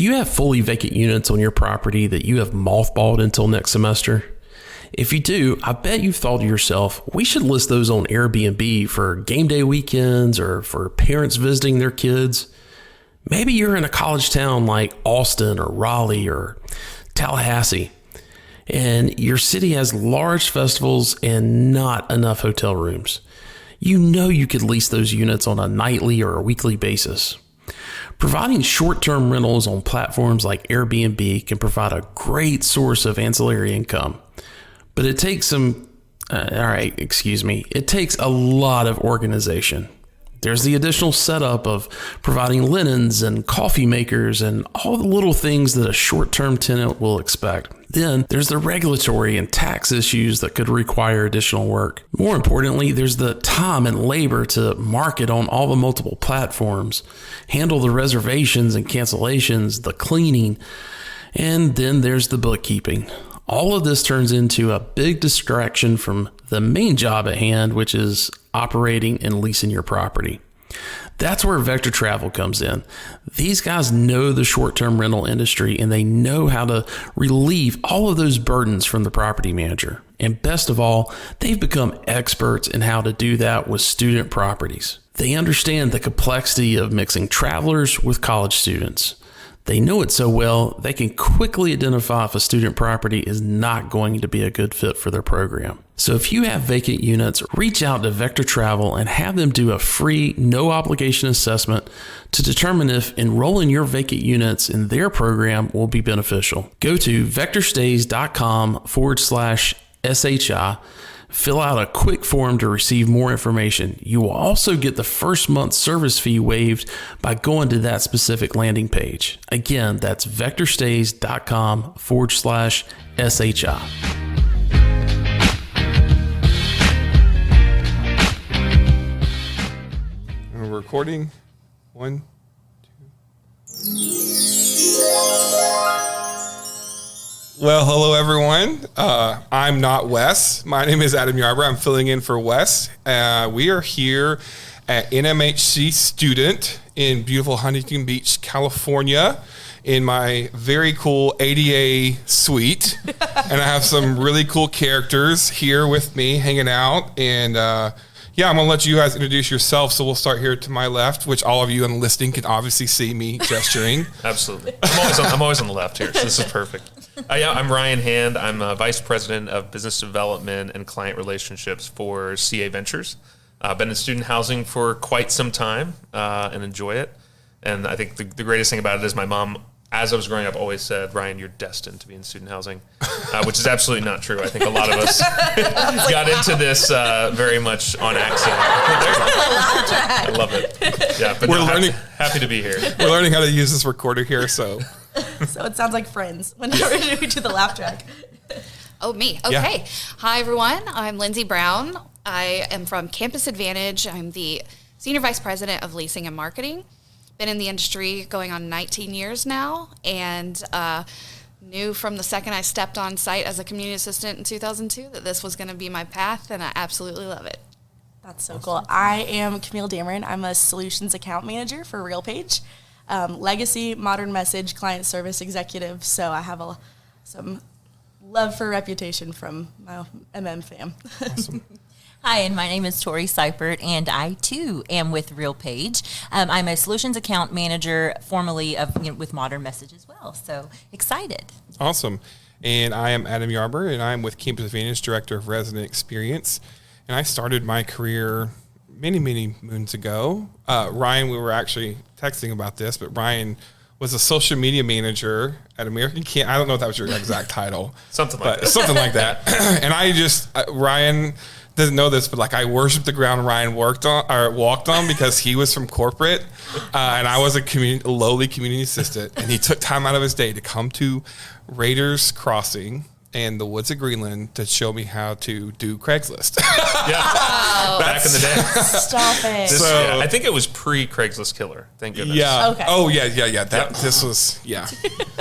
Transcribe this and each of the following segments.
Do you have fully vacant units on your property that you have mothballed until next semester? If you do, I bet you've thought to yourself, we should list those on Airbnb for game day weekends or for parents visiting their kids. Maybe you're in a college town like Austin or Raleigh or Tallahassee, and your city has large festivals and not enough hotel rooms. You know you could lease those units on a nightly or a weekly basis. Providing short-term rentals on platforms like Airbnb can provide a great source of ancillary income. But it takes it takes a lot of organization. There's the additional setup of providing linens and coffee makers and all the little things that a short-term tenant will expect. Then there's the regulatory and tax issues that could require additional work. More importantly, there's the time and labor to market on all the multiple platforms, handle the reservations and cancellations, the cleaning, and then there's the bookkeeping. All of this turns into a big distraction from the main job at hand, which is operating and leasing your property. That's where Vector Travel comes in. These guys know the short-term rental industry and they know how to relieve all of those burdens from the property manager. And best of all, they've become experts in how to do that with student properties. They understand the complexity of mixing travelers with college students. They know it so well, they can quickly identify if a student property is not going to be a good fit for their program. So if you have vacant units, reach out to Vector Travel and have them do a free, no obligation assessment to determine if enrolling your vacant units in their program will be beneficial. Go to vectorstays.com/SHI. Fill out a quick form to receive more information. You will also get the first month's service fee waived by going to that specific landing page. Again, that's vectorstays.com/SHI. We're recording. 1, 2. Well, hello, everyone. I'm not Wes. My name is Adam Yarber. I'm filling in for Wes. We are here at NMHC Student in beautiful Huntington Beach, California, in my very cool ADA suite. And I have some really cool characters here with me hanging out. And I'm going to let you guys introduce yourself. So we'll start here to my left, which all of you in listening can obviously see me gesturing. Absolutely. I'm always on the left here, so this is perfect. I'm Ryan Hand. I'm Vice President of Business Development and Client Relationships for CA Ventures. I've been in student housing for quite some time and enjoy it. And I think the greatest thing about it is my mom, as I was growing up, always said, Ryan, you're destined to be in student housing, which is absolutely not true. I think a lot of us got into this very much on accident. I love it. Yeah, but happy to be here. We're learning how to use this recorder here, so it sounds like Friends whenever we do the laugh track. Oh, me. Okay. Yeah. Hi, everyone. I'm Lindsay Brown. I am from Campus Advantage. I'm the Senior Vice President of Leasing and Marketing. Been in the industry going on 19 years now, and knew from the second I stepped on site as a community assistant in 2002 that this was going to be my path, and I absolutely love it. That's so cool. I am Camille Dameron. I'm a Solutions Account Manager for Realpage. Legacy, modern message, client service executive, so I have some love for reputation from my MM fam. Awesome. Hi, and my name is Tori Sypert, and I, too, am with Realpage. I'm a Solutions Account Manager, formerly with Modern Message as well, so excited. Awesome. And I am Adam Yarber, and I'm with Campus Advantage, Director of Resident Experience. And I started my career many, many moons ago. Ryan, we were actually texting about this, but Ryan was a social media manager at American Can. I don't know if that was your exact title. Something like that. And I just, Ryan doesn't know this, but I worshiped the ground Ryan walked on because he was from corporate, and I was a lowly community assistant, and he took time out of his day to come to Raiders Crossing and the woods of Greenland to show me how to do Craigslist. Back in the day. Stop it. I think it was pre-Craigslist Killer. Thank goodness. Okay. Oh, yeah. This was,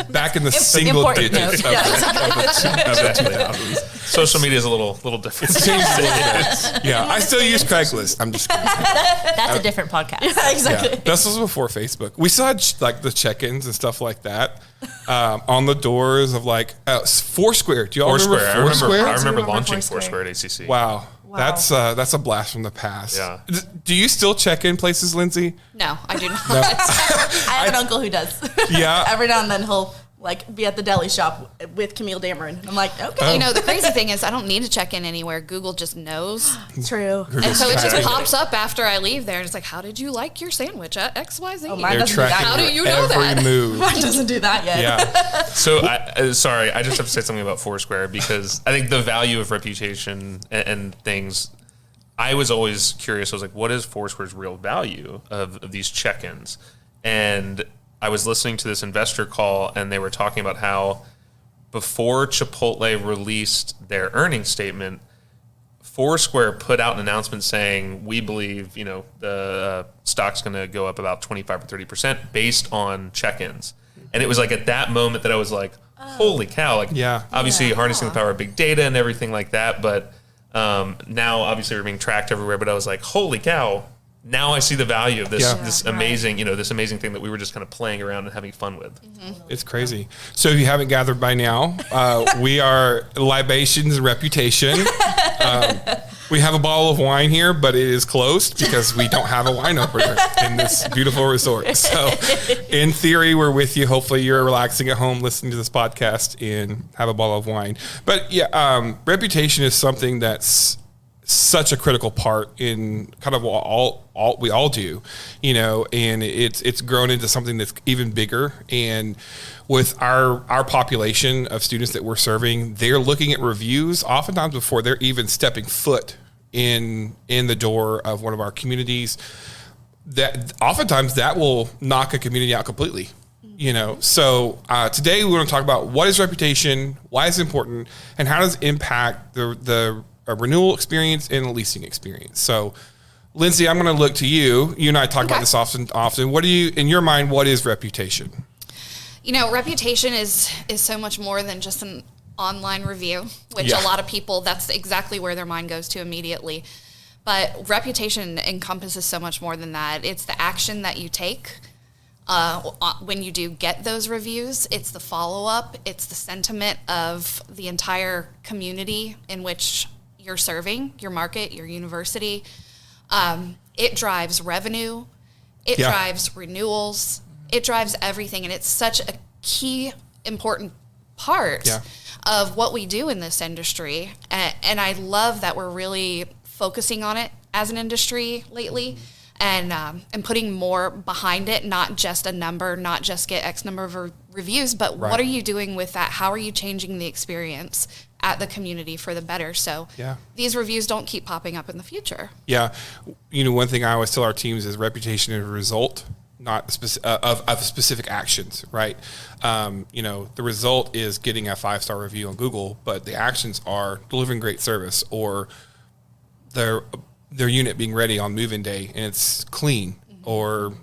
back in the single important digits note. of the 2000s. Social media is a little different. It's changed a little bit. Yeah, I still use Craigslist. I'm just kidding. That's a different podcast. Yeah, exactly. Yeah, this was before Facebook. We still had like the check-ins and stuff like that on the doors of like Foursquare. Do y'all remember Foursquare? I remember remember launching Foursquare. Foursquare at ACC. Wow. That's a blast from the past. Yeah. Do you still check in places, Lindsay? No, I do not. I have an uncle who does. Yeah. Every now and then he'll like be at the deli shop with Camille Dameron. And I'm like, okay. You know, the crazy thing is I don't need to check in anywhere. Google just knows. True. And so it just pops up after I leave there. And it's like, how did you like your sandwich at XYZ? Oh, mine They're doesn't do that. tracking How do you know every that? move. Mine doesn't do that yet. Yeah. So, sorry, I just have to say something about Foursquare because I think the value of reputation and things, I was always curious. I was like, what is Foursquare's real value of these check-ins? And I was listening to this investor call, and they were talking about how before Chipotle released their earnings statement, Foursquare put out an announcement saying, we believe, the stock's going to go up about 25 or 30% based on check-ins. And it was like at that moment that I was like, holy cow. Like, obviously harnessing the power of big data and everything like that. But now obviously we're being tracked everywhere. But I was like, holy cow. Now I see the value of this amazing, this amazing thing that we were just kind of playing around and having fun with. Mm-hmm. It's crazy. So if you haven't gathered by now, we are Libations and Reputation. We have a bottle of wine here, but it is closed because we don't have a wine opener in this beautiful resort. So in theory, we're with you. Hopefully you're relaxing at home listening to this podcast and have a bottle of wine. But reputation is something that's such a critical part in kind of all we all do, and it's grown into something that's even bigger. And with our population of students that we're serving, they're looking at reviews oftentimes before they're even stepping foot in the door of one of our communities. That oftentimes that will knock a community out completely. So today we want to talk about what is reputation, why it's important, and how does it impact the renewal experience and the leasing experience. So, Lindsay, I'm going to look to you. You and I talk about this often. What do you, in your mind, what is reputation? Reputation is so much more than just an online review, which a lot of people, that's exactly where their mind goes to immediately. But reputation encompasses so much more than that. It's the action that you take when you do get those reviews. It's the follow-up. It's the sentiment of the entire community in which you're serving, your market, your university. It drives revenue. It drives renewals. It drives everything. And it's such a key, important part of what we do in this industry. And I love that we're really focusing on it as an industry lately and putting more behind it, not just a number, not just get X number of reviews, but what are you doing with that? How are you changing the experience at the community for the better? So these reviews don't keep popping up in the future. Yeah. One thing I always tell our teams is reputation is a result, not of specific actions, right? The result is getting a 5-star review on Google, but the actions are delivering great service or their unit being ready on move-in day and it's clean or,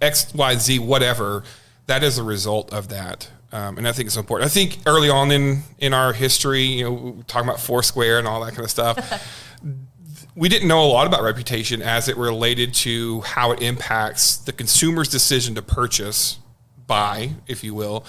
X, Y, Z, whatever. That is a result of that. And I think it's important. I think early on in our history, talking about Foursquare and all that kind of stuff, we didn't know a lot about reputation as it related to how it impacts the consumer's decision to purchase, buy, if you will.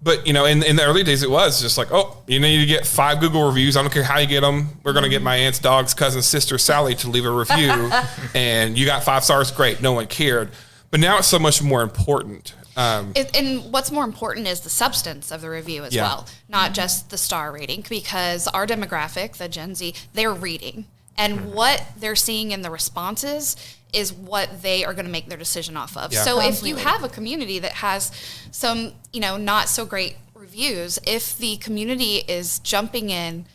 But, in the early days, it was just like, you need to get 5 Google reviews. I don't care how you get them. We're going to get my aunt's dog's cousin's sister, Sally, to leave a review. And you got 5 stars. Great. No one cared. But now it's so much more important. And what's more important is the substance of the review as well, not just the star rating, because our demographic, the Gen Z, they're reading. And what they're seeing in the responses is what they are going to make their decision off of. So if you have a community that has some, not so great reviews, if the community is jumping in,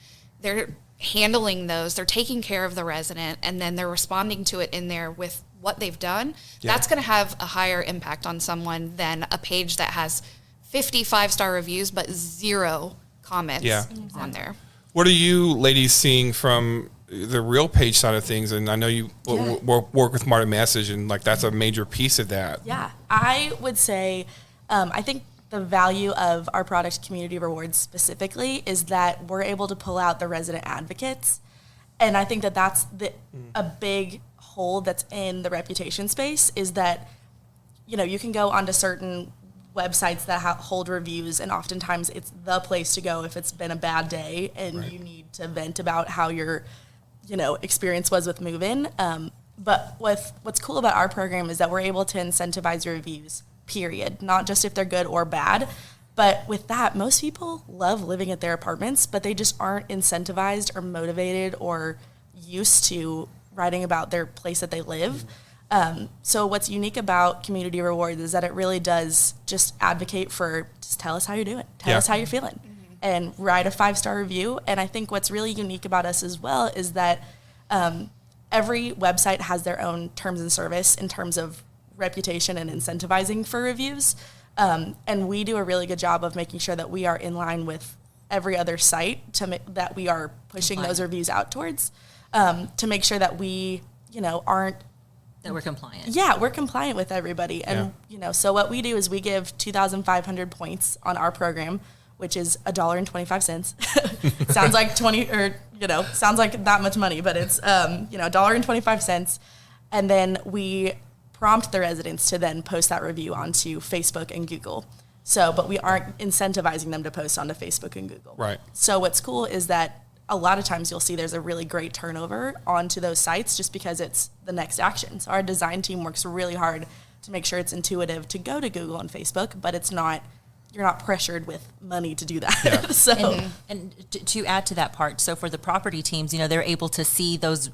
they're handling those, they're taking care of the resident, and then they're responding to it in there with what they've done, that's going to have a higher impact on someone than a page that has 50 5-star reviews but 0 comments on there. What are you ladies seeing from the Realpage side of things, and I know you work with Modern Message, and like that's a major piece of that. Yeah, I would say, I think the value of our product Community Rewards specifically is that we're able to pull out the resident advocates. And I think that that's a big hole that's in the reputation space, is that, you know, you can go onto certain websites that hold reviews, and oftentimes it's the place to go if it's been a bad day and you need to vent about how your, you know, experience was with move-in. But what's cool about our program is that we're able to incentivize your reviews, period, not just if they're good or bad. But with that, most people love living at their apartments, but they just aren't incentivized or motivated or used to writing about their place that they live. So what's unique about Community Rewards is that it really does just advocate for, just tell us how you're doing, tell us how you're feeling, and write a 5-star review. And I think what's really unique about us as well is that every website has their own terms and service in terms of reputation and incentivizing for reviews. And we do a really good job of making sure that we are in line with every other site that we are pushing those reviews out towards, to make sure that we, you know, That we're compliant. Yeah, we're compliant with everybody. And, you know, so what we do is we give 2,500 points on our program, which is $1.25. Sounds like 20, or, you know, sounds like that much money, but it's, you know, $1.25. And then we prompt the residents to then post that review onto Facebook and Google. So, but we aren't incentivizing them to post onto Facebook and Google. Right. So what's cool is that a lot of times you'll see there's a really great turnover onto those sites just because it's the next action. So our design team works really hard to make sure it's intuitive to go to Google and Facebook, but it's not, you're not pressured with money to do that. Yeah. So, and to add to that part, so for the property teams, you know, they're able to see those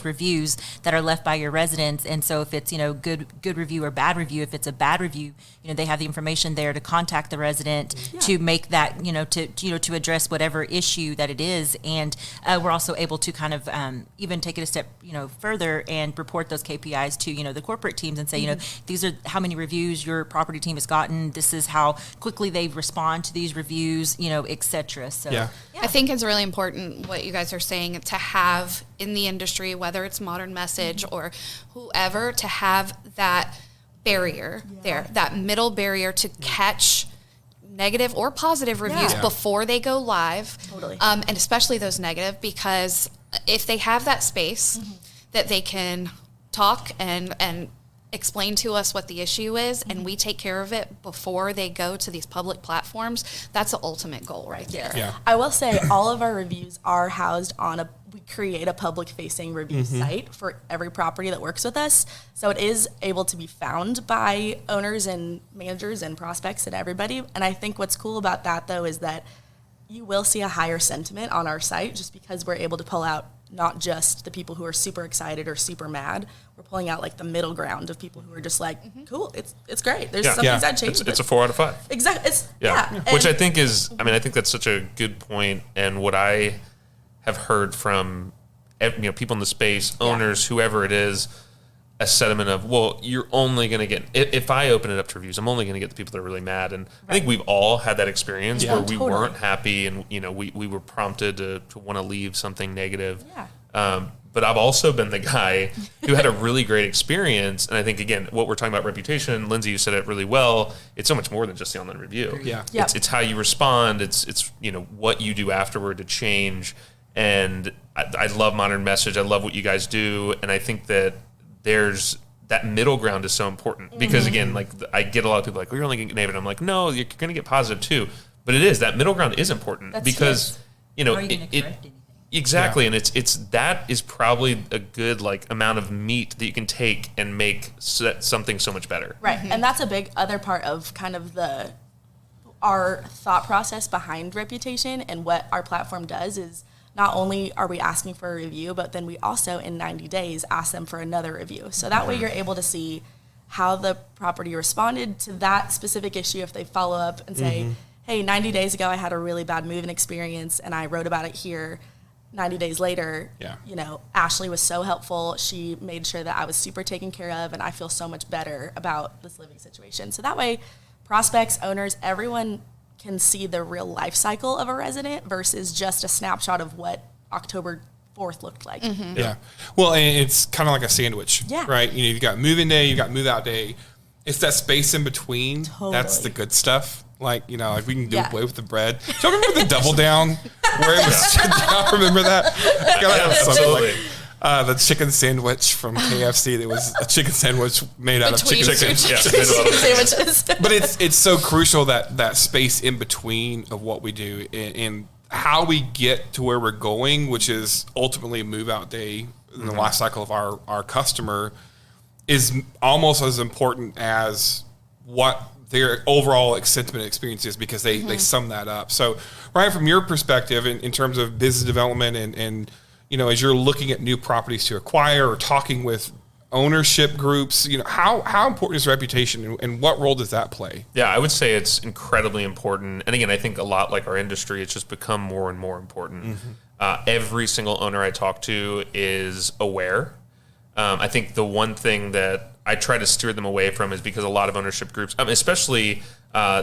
reviews that are left by your residents. And so if it's, you know, good review or bad review, if it's a bad review, you know, they have the information there to contact the resident to make that, you know, to address whatever issue that it is. And we're also able to kind of even take it a step, you know, further and report those KPIs to, you know, the corporate teams and say, you know, these are how many reviews your property team has gotten. This is how quickly they respond to these reviews, you know, et cetera. So I think it's really important what you guys are saying to have in the industry, whether it's Modern Message or whoever, to have that barrier there, that middle barrier to catch negative or positive reviews before they go live. Totally. And especially those negative, because if they have that space that they can talk and explain to us what the issue is, and we take care of it before they go to these public platforms, that's the ultimate goal right there. Yeah. I will say all of our reviews are housed on we create a public facing review site for every property that works with us. So it is able to be found by owners and managers and prospects and everybody. And I think what's cool about that though is that you will see a higher sentiment on our site just because we're able to pull out not just the people who are super excited or super mad. We're pulling out like the middle ground of people who are just like, cool, it's great. There's some things that changed. It's a 4 out of 5. Exactly. Which I think is, I mean, I think that's such a good point. And what I have heard from, you know, people in the space, owners, whoever it is, a sentiment of, well, you're only going to get, if I open it up to reviews, I'm only going to get the people that are really mad. And I think we've all had that experience where we weren't happy and, you know, we were prompted to want to leave something negative. But I've also been the guy who had a really great experience. And I think, again, what we're talking about reputation, Lindsay, you said it really well. It's so much more than just the online review. It's how you respond. It's, you know, what you do afterward to change. And I love Modern Message. I love what you guys do. And I think that there's that middle ground is so important because again, like I get a lot of people like, well, you're only going to get negative. I'm like, no, you're going to get positive too. But it is, that middle ground is important because, you know, exactly. And it's that is probably a good like amount of meat that you can take and make something so much better. Right. And that's a big other part of kind of our thought process behind reputation and what our platform does is not only are we asking for a review, but then we also in 90 days ask them for another review. So that way you're able to see how the property responded to that specific issue if they follow up and say, hey, 90 days ago I had a really bad move-in experience and I wrote about it here. 90 days later, you know, Ashley was so helpful. She made sure that I was super taken care of and I feel so much better about this living situation. So that way prospects, owners, everyone can see the real life cycle of a resident versus just a snapshot of what October fourth looked like. Yeah. Well, and it's kind of like a sandwich, Yeah. right? You know, you've got move-in day, you've got move-out day. It's that space in between. That's the good stuff. Like, you know, like we can do away with the bread. Do you remember the double down where it was down? Remember that? Absolutely. The chicken sandwich from KFC. That was a chicken sandwich made out of chicken sandwich. Sandwiches. But it's so crucial that space in between of what we do and how we get to where we're going, which is ultimately a move-out day in the life cycle of our customer, is almost as important as what their overall sentiment experience is, because they sum that up. So, Ryan, from your perspective in terms of business development and you know, as you're looking at new properties to acquire or talking with ownership groups, you know, how important is reputation and what role does that play? Yeah, I would say it's incredibly important. And again, I think a lot like our industry, it's just become more and more important. Every single owner I talk to is aware. I think the one thing that I try to steer them away from is because a lot of ownership groups, especially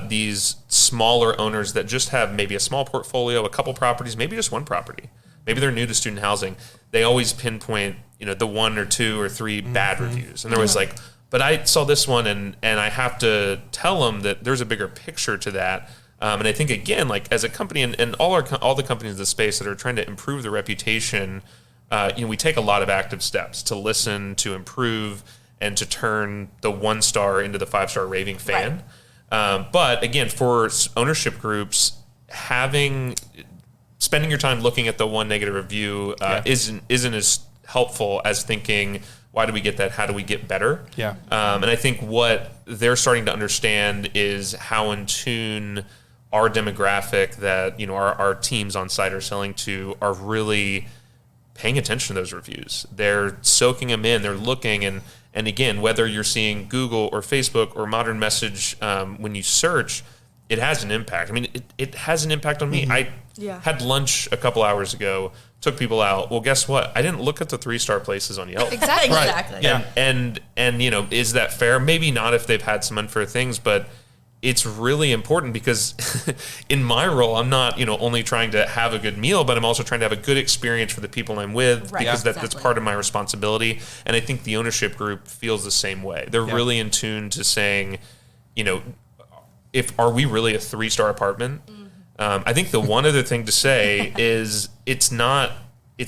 these smaller owners that just have maybe a small portfolio, a couple properties, maybe just one property. Maybe they're new to student housing. They always pinpoint, you know, the 1 or 2 or 3 bad reviews. And they're always like, but I saw this one and I have to tell them that there's a bigger picture to that. And I think, again, like as a company and all the companies in the space that are trying to improve their reputation, you know, we take a lot of active steps to listen, to improve, and to turn the 1-star into the 5-star raving fan. But again, for ownership groups, spending your time looking at the one negative review isn't as helpful as thinking, why do we get that? How do we get better? Yeah. And I think what they're starting to understand is how in tune our demographic that, you know, our teams on site are selling to are really paying attention to those reviews. They're soaking them in. They're looking. And again, whether you're seeing Google or Facebook or Modern Message, when you search, it has an impact. I mean, it has an impact on me. I had lunch a couple hours ago, took people out. Well, guess what? I didn't look at the 3-star places on Yelp. Exactly. Exactly. Yeah. And you know, is that fair? Maybe not if they've had some unfair things, but it's really important because in my role, I'm not, you know, only trying to have a good meal, but I'm also trying to have a good experience for the people I'm with, because that's part of my responsibility. And I think the ownership group feels the same way. They're really in tune to saying, you know, are we really a 3-star apartment? I think the one other thing to say is it's not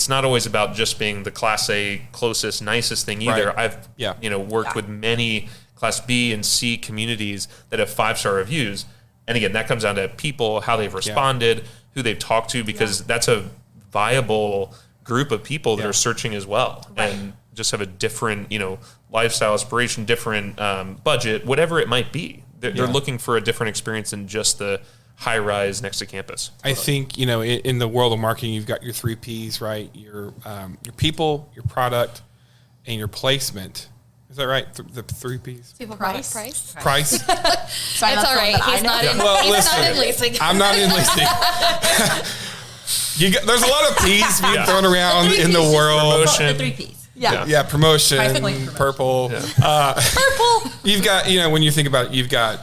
always about just being the Class A closest, nicest thing either. Right. I've you know, worked with many Class B and C communities that have 5-star reviews, and again, that comes down to people, how they've responded, who they've talked to, because that's a viable group of people that are searching as well, and just have a different, you know, lifestyle aspiration, different budget, whatever it might be. They're looking for a different experience than just the high rise next to campus. I think, you know, in the world of marketing, you've got your 3 Ps, right? Your people, your product, and your placement. Is that right? The 3 Ps. People, Price. Price. So It's all right. He's not in. He's not in leasing. I'm not in leasing. There's a lot of P's being thrown around in the world. The 3 Ps. Yeah, promotion, Price point promotion. purple. Purple. You've got, you know, when you think about it, you've got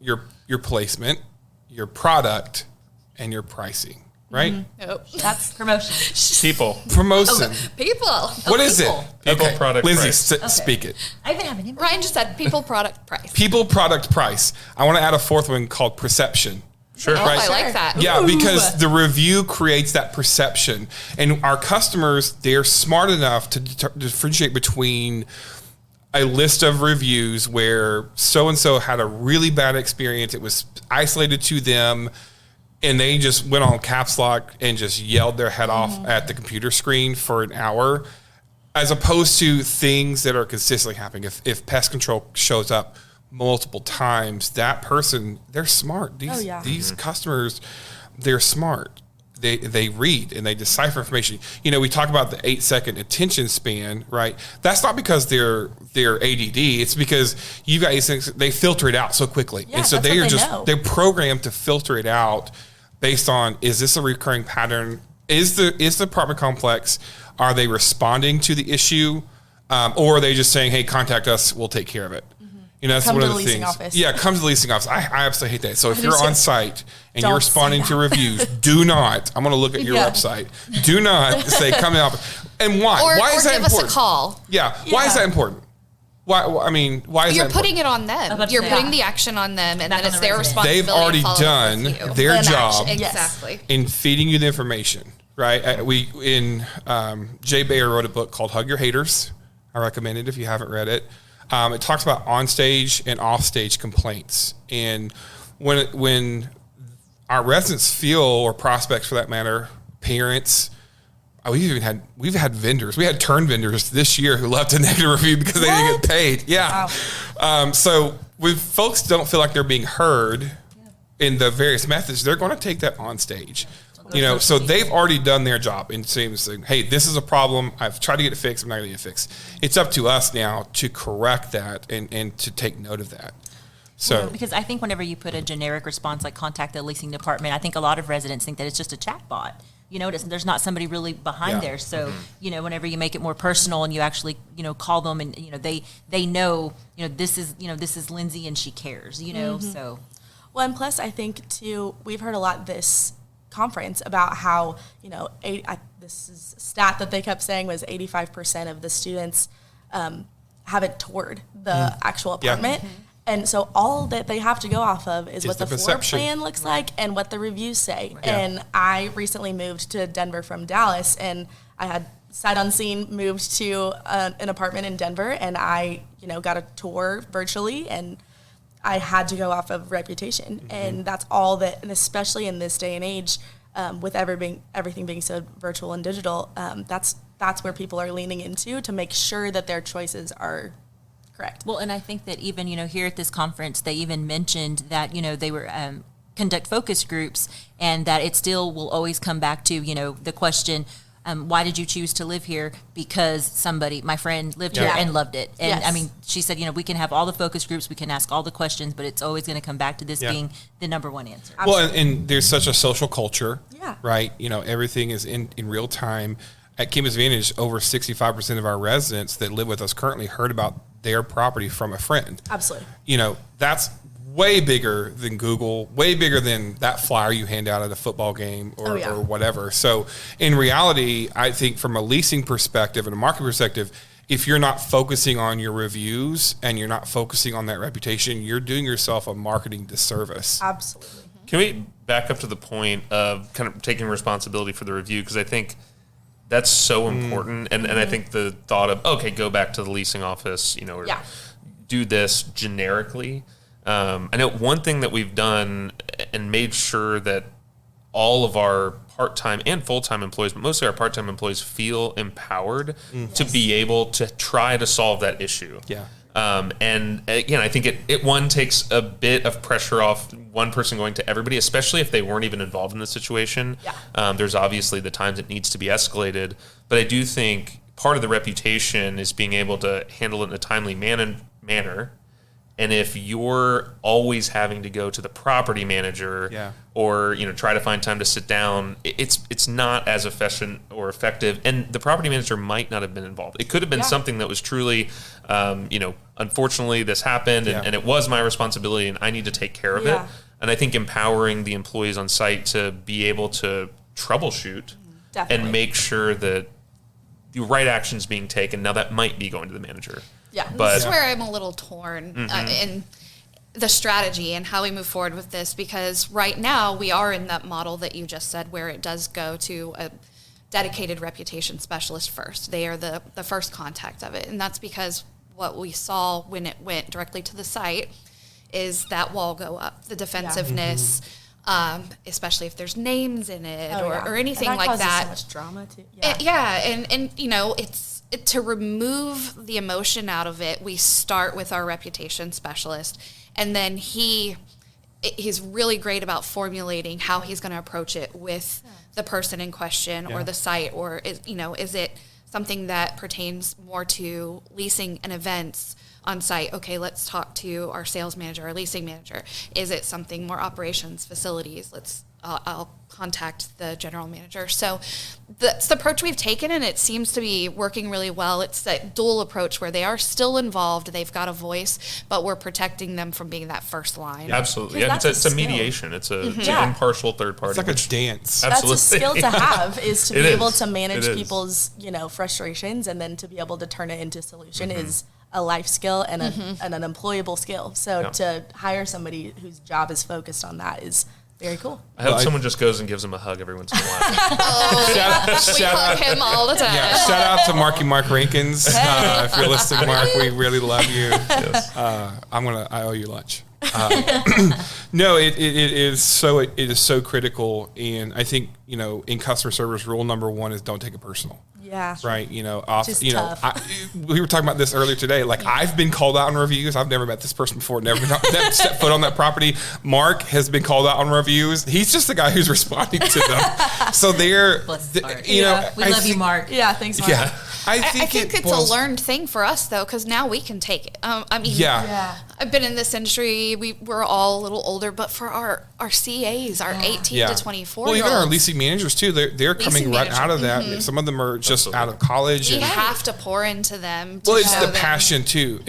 your placement, your product, and your pricing, right? Nope. That's promotion. People. Promotion. People. What is people. it? People, product, Lindsay, price. speak it. I even have an image. Ryan just said people, product, price. People, product, price. I want to add a 4th one called perception. Sure. Oh, I like that. Yeah, because the review creates that perception. And our customers, they're smart enough to differentiate between a list of reviews where so-and-so had a really bad experience. It was isolated to them, and they just went on caps lock and just yelled their head off at the computer screen for an hour, as opposed to things that are consistently happening. If pest control shows up multiple times, that person, they're smart. These customers, they're smart. They read and they decipher information. You know, we talk about the 8-second attention span, right? That's not because they're ADD. It's because you guys, they filter it out so quickly. Yeah, and so know. they're programmed to filter it out based on, is this a recurring pattern? Is the apartment complex, are they responding to the issue? Or are they just saying, hey, contact us, we'll take care of it? You know, that's Come one to of the the leasing things. office. Yeah, come to the leasing office. I absolutely hate that. So if do you're too. on site and Don't you're say responding to that. reviews, do not. I'm going to look at your Yeah. website. Do not say come to the office. And why? Or, Why is that give important? us a call. Yeah. Why is Yeah. that important? Why? I mean, why is You're that putting important? it on them. about to You're say. putting Yeah. the action on them, and Back then on it's the their resident. responsibility. They've already to follow up done with you. their Then job action. Yes. Exactly. in feeding you the information, right? Jay Bayer wrote a book called Hug Your Haters. I recommend it if you haven't read it. It talks about on-stage and off-stage complaints. And when our residents feel, or prospects for that matter, parents, we've had vendors. We had turn vendors this year who left a negative review because they didn't get paid. Yeah. So when folks don't feel like they're being heard in the various methods, they're going to take that on stage. You know, so they've already done their job in saying, hey, this is a problem. I've tried to get it fixed. I'm not going to get it fixed. It's up to us now to correct that and to take note of that. So, Because I think whenever you put a generic response like contact the leasing department, I think a lot of residents think that it's just a chat bot. You know, there's not somebody really behind Yeah. there. So, you know, whenever you make it more personal and you actually, you know, call them and, you know, they know, this is Lindsay and she cares, you know, so. Well, and plus, I think too, we've heard a lot this conference about how, this is a stat that they kept saying was 85% of the students haven't toured the actual Yeah. apartment. And so all that they have to go off of is what the the floor perception. plan looks like and what the reviews say. Yeah. And I recently moved to Denver from Dallas, and I had sight unseen moved to an apartment in Denver, and I, got a tour virtually, and I had to go off of reputation. And that's all that, and especially in this day and age, with everything being so virtual and digital, that's where people are leaning into to make sure that their choices are correct. Well, and I think that even, here at this conference, they even mentioned that, they were conduct focus groups, and that it still will always come back to, the question, why did you choose to live here? Because my friend lived here Yeah. and loved it. And Yes. I mean, she said, we can have all the focus groups, we can ask all the questions, but it's always going to come back to this Yeah. being the number one answer. well, and there's such a social culture, Yeah. right? Everything is in real time. At Campus Advantage, over 65% of our residents that live with us currently heard about their property from a friend. Absolutely. That's way bigger than Google, way bigger than that flyer you hand out at a football game or whatever. So in reality, I think from a leasing perspective and a market perspective, if you're not focusing on your reviews and you're not focusing on that reputation, you're doing yourself a marketing disservice. Absolutely. Can we back up to the point of kind of taking responsibility for the review? Because I think that's so important. And I think the thought of, okay, go back to the leasing office, or do this generically. I know one thing that we've done and made sure that all of our part-time and full-time employees, but mostly our part-time employees, feel empowered to be able to try to solve that issue. Yeah. And again, I think it takes a bit of pressure off one person going to everybody, especially if they weren't even involved in the situation. Yeah. There's obviously the times it needs to be escalated, but I do think part of the reputation is being able to handle it in a timely manner. And if you're always having to go to the property manager or try to find time to sit down, it's not as efficient or effective. And the property manager might not have been involved. It could have been something that was truly, unfortunately this happened and it was my responsibility and I need to take care of it. And I think empowering the employees on site to be able to troubleshoot and make sure that the right action is being taken. Now that might be going to the manager. Yeah. But This is where I'm a little torn in the strategy and how we move forward with this, because right now we are in that model that you just said where it does go to a dedicated reputation specialist first. They are the first contact of it. And that's because what we saw when it went directly to the site is that wall go up, the defensiveness, especially if there's names in it or anything and that like causes that. So much drama too. And it's to remove the emotion out of it. We start with our reputation specialist, and then he's really great about formulating how he's going to approach it with the person in question or the site, or is it something that pertains more to leasing and events, on site, okay, let's talk to our sales manager, our leasing manager. Is it something more operations, facilities? I'll contact the general manager. So that's the approach we've taken, and it seems to be working really well. It's that dual approach where they are still involved, they've got a voice, but we're protecting them from being that first line. Absolutely. Yeah, it's a mediation. It's an impartial third party. It's like a dance. Absolutely. That's a skill to have, is to It be is. able to manage It is. people's, frustrations, and then to be able to turn it into a solution is a life skill and, and an employable skill. So to hire somebody whose job is focused on that is very cool. I hope someone just goes and gives him a hug every once in a while. We hug him all the time. Yeah, shout out to Mark Rankins. If you're listening, Mark, we really love you. Yes. I owe you lunch. No, it is so critical, and I think in customer service, rule number 1 is don't take it personal. Yeah. Right. Just tough. We were talking about this earlier today. Like, I've been called out on reviews. I've never met this person before. Never stepped foot on that property. Mark has been called out on reviews. He's just the guy who's responding to them. So they're, Bless his heart. we We love you, Mark. Yeah, thanks, Mark. Yeah. I think it's a learned thing for us, though, because now we can take it. Yeah. I've been in this industry. We're all a little older, but for our CAs, our 18 to 24 Well, year even our olds, leasing managers too. They're coming Leasing right manager. out of that. Some of them are just out of college. we And, have to pour into them. To well, it's show the them. passion too.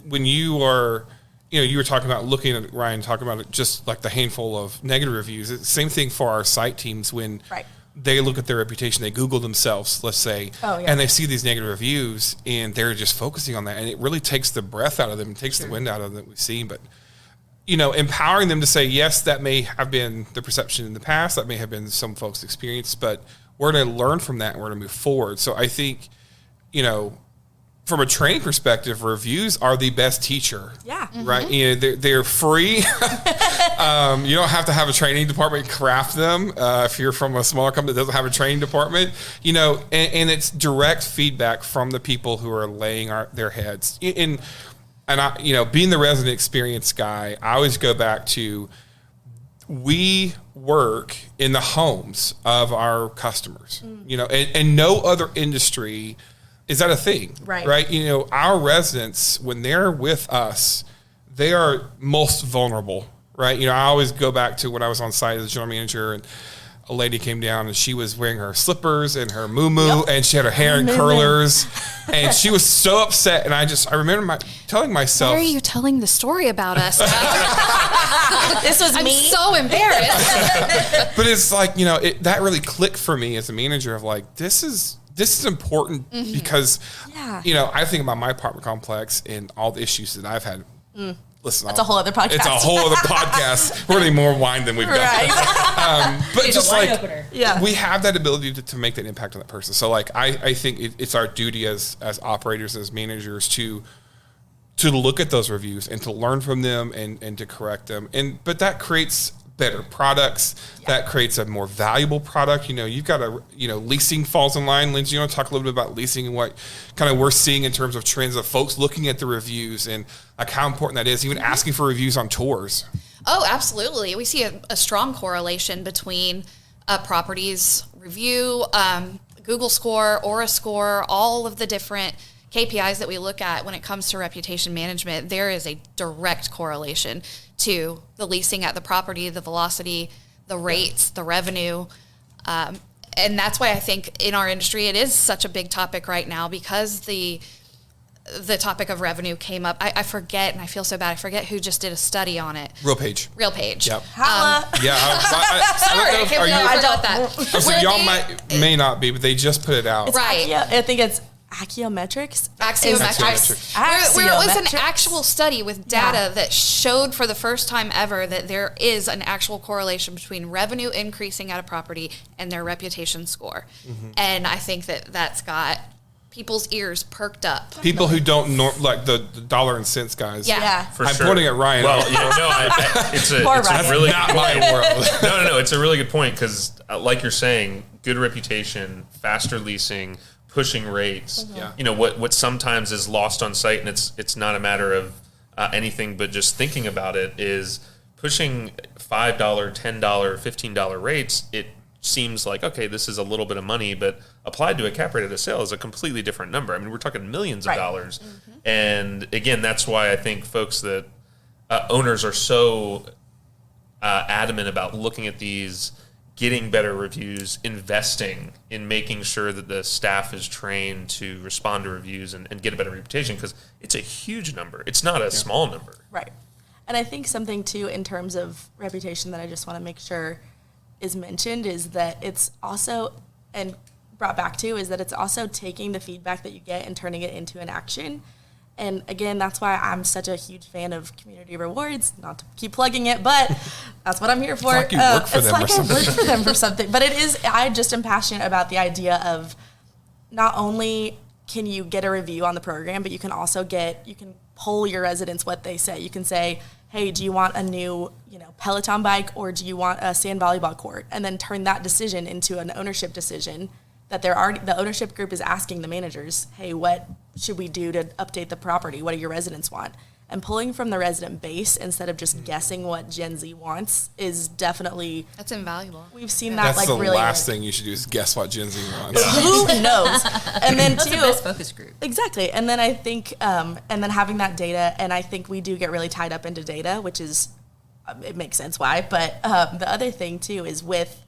When you are, you were talking about looking at Ryan, talking about it, just like the handful of negative reviews. It's the same thing for our site teams when. Right. They look at their reputation, they Google themselves, let's say, and they see these negative reviews, and they're just focusing on that. And it really takes the breath out of them, it takes the wind out of them that we've seen. But, empowering them to say, yes, that may have been the perception in the past, that may have been some folks' experience, but we're going to learn from that and we're going to move forward. So I think, from a training perspective, reviews are the best teacher. Yeah. Right. They're free. You don't have to have a training department craft them. If you're from a smaller company that doesn't have a training department, and it's direct feedback from the people who are laying their heads. And I, being the resident experience guy, I always go back to, we work in the homes of our customers, and no other industry is that a thing? Right. Right. Our residents, when they're with us, they are most vulnerable. Right. I always go back to when I was on site as a general manager, and a lady came down and she was wearing her slippers and her muumuu, and she had her hair in curlers, and she was so upset. And I remember telling myself, Why are you telling the story about us? This was I'm me. so embarrassed. but it's like, that really clicked for me as a manager of like, this is important because, I think about my apartment complex and all the issues that I've had. Listen, That's a whole other podcast. It's a whole other podcast. We're getting more wine than we've done. Right. But It's just a wine like, opener. Yeah. we have that ability to make that impact on that person. So like, I think it's our duty as operators, as managers to look at those reviews and to learn from them and to correct them. But that creates better products. That creates a more valuable product. You've got leasing falls in line. Lindsay, you want to talk a little bit about leasing and what kind of we're seeing in terms of trends of folks looking at the reviews and like how important that is, even asking for reviews on tours. Oh, absolutely. We see a strong correlation between a property's review, Google score, Aura score, all of the different KPIs that we look at when it comes to reputation management. There is a direct correlation to the leasing at the property, the velocity, the rates, the revenue. And that's why I think in our industry it is such a big topic right now, because the topic of revenue came up. I forget, and I feel so bad, I forget who just did a study on it. Yep. Realpage. Yeah. Sorry, I can't believe I forgot that. So y'all may not be, but they just put it out. Right. I think it's Axiometrics. Axiometrics. Where it was an Axiometrics. actual study with data that showed for the first time ever that there is an actual correlation between revenue increasing at a property and their reputation score. And I think that's got people's ears perked up. People who don't like the dollar and cents guys. Yeah. For I'm sure. pointing at Ryan. Well, it's a Ryan. really not my world. No. It's a really good point because, like you're saying, good reputation, faster leasing, pushing rates. Yeah. What sometimes is lost on site, and it's not a matter of anything but just thinking about it, is pushing $5, $10, $15 rates. seems like, okay, this is a little bit of money, but applied to a cap rate at a sale is a completely different number. I mean, we're talking millions of dollars. And again, that's why I think folks that owners are so adamant about looking at these, getting better reviews, investing in making sure that the staff is trained to respond to reviews and get a better reputation, because it's a huge number. It's not a small number. Right. And I think something, too, in terms of reputation that I just want to make sure is mentioned is that it's also, and brought back to, is that it's also taking the feedback that you get and turning it into an action. And again, that's why I'm such a huge fan of community rewards. Not to keep plugging it, but that's what I'm here for. It's like you work for them or I something. work for them for something. But it is, I just am passionate about the idea of not only can you get a review on the program, but you can also you can poll your residents what they say. You can say, hey, do you want a new, Peloton bike, or do you want a sand volleyball court? And then turn that decision into an ownership decision that the ownership group is asking the managers, hey, what should we do to update the property? What do your residents want? And pulling from the resident base instead of just guessing what Gen Z wants is definitely, That's invaluable. we've seen that That's the really last work. thing you should do is guess what Gen Z wants. Who knows? And then That's the too, best focus group. exactly. And then I think, and then having that data, and I think we do get really tied up into data, which is, it makes sense why. But the other thing too is with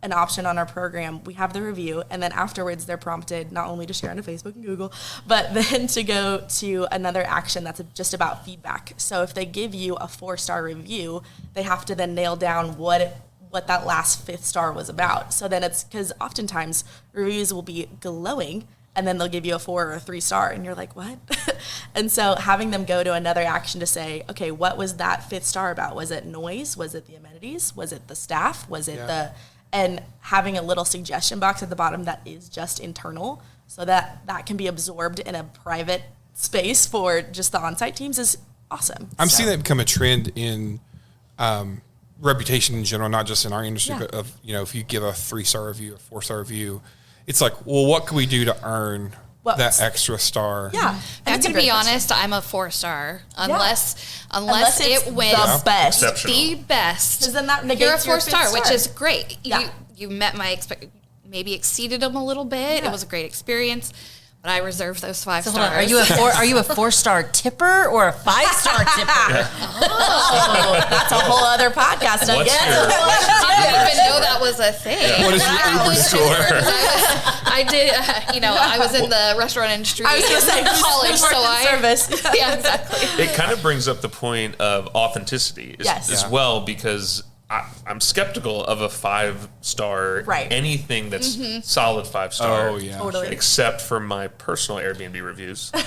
an option on our program, we have the review, and then afterwards they're prompted not only to share on Facebook and Google, but then to go to another action that's just about feedback. So if they give you a 4-star review, they have to then nail down what that last 5th star was about. So then it's, because oftentimes reviews will be glowing, and then they'll give you a 4 or a 3-star, and you're like, what? And so having them go to another action to say, okay, what was that 5th star about? Was it noise? Was it the amenities? Was it the staff? Was it and having a little suggestion box at the bottom that is just internal, so that can be absorbed in a private space for just the on-site teams is awesome. I'm seeing that become a trend in reputation in general, not just in our industry, but of, if you give a 3-star review, a 4-star review, it's like, well, what can we do to earn that extra star? Yeah. I'm going to be honest, I'm a 4-star. Unless it's it wins the best. the best. Because then that You're a negates your 4-star, 5th which star. is great. Yeah. You met my maybe exceeded them a little bit. Yeah. It was a great experience, but I reserve those 5 So stars. hold on, are you a 4-star tipper or a 5-star tipper? Oh, that's a whole other podcast, I guess. I didn't even know that was a thing. What is your Uber score? I did, I was in the restaurant industry I was going to say, in college, so service. yeah, exactly. It kind of brings up the point of authenticity as well, because I'm skeptical of a 5-star, anything that's solid 5-star. Oh, yeah. Totally. Except for my personal Airbnb reviews. Which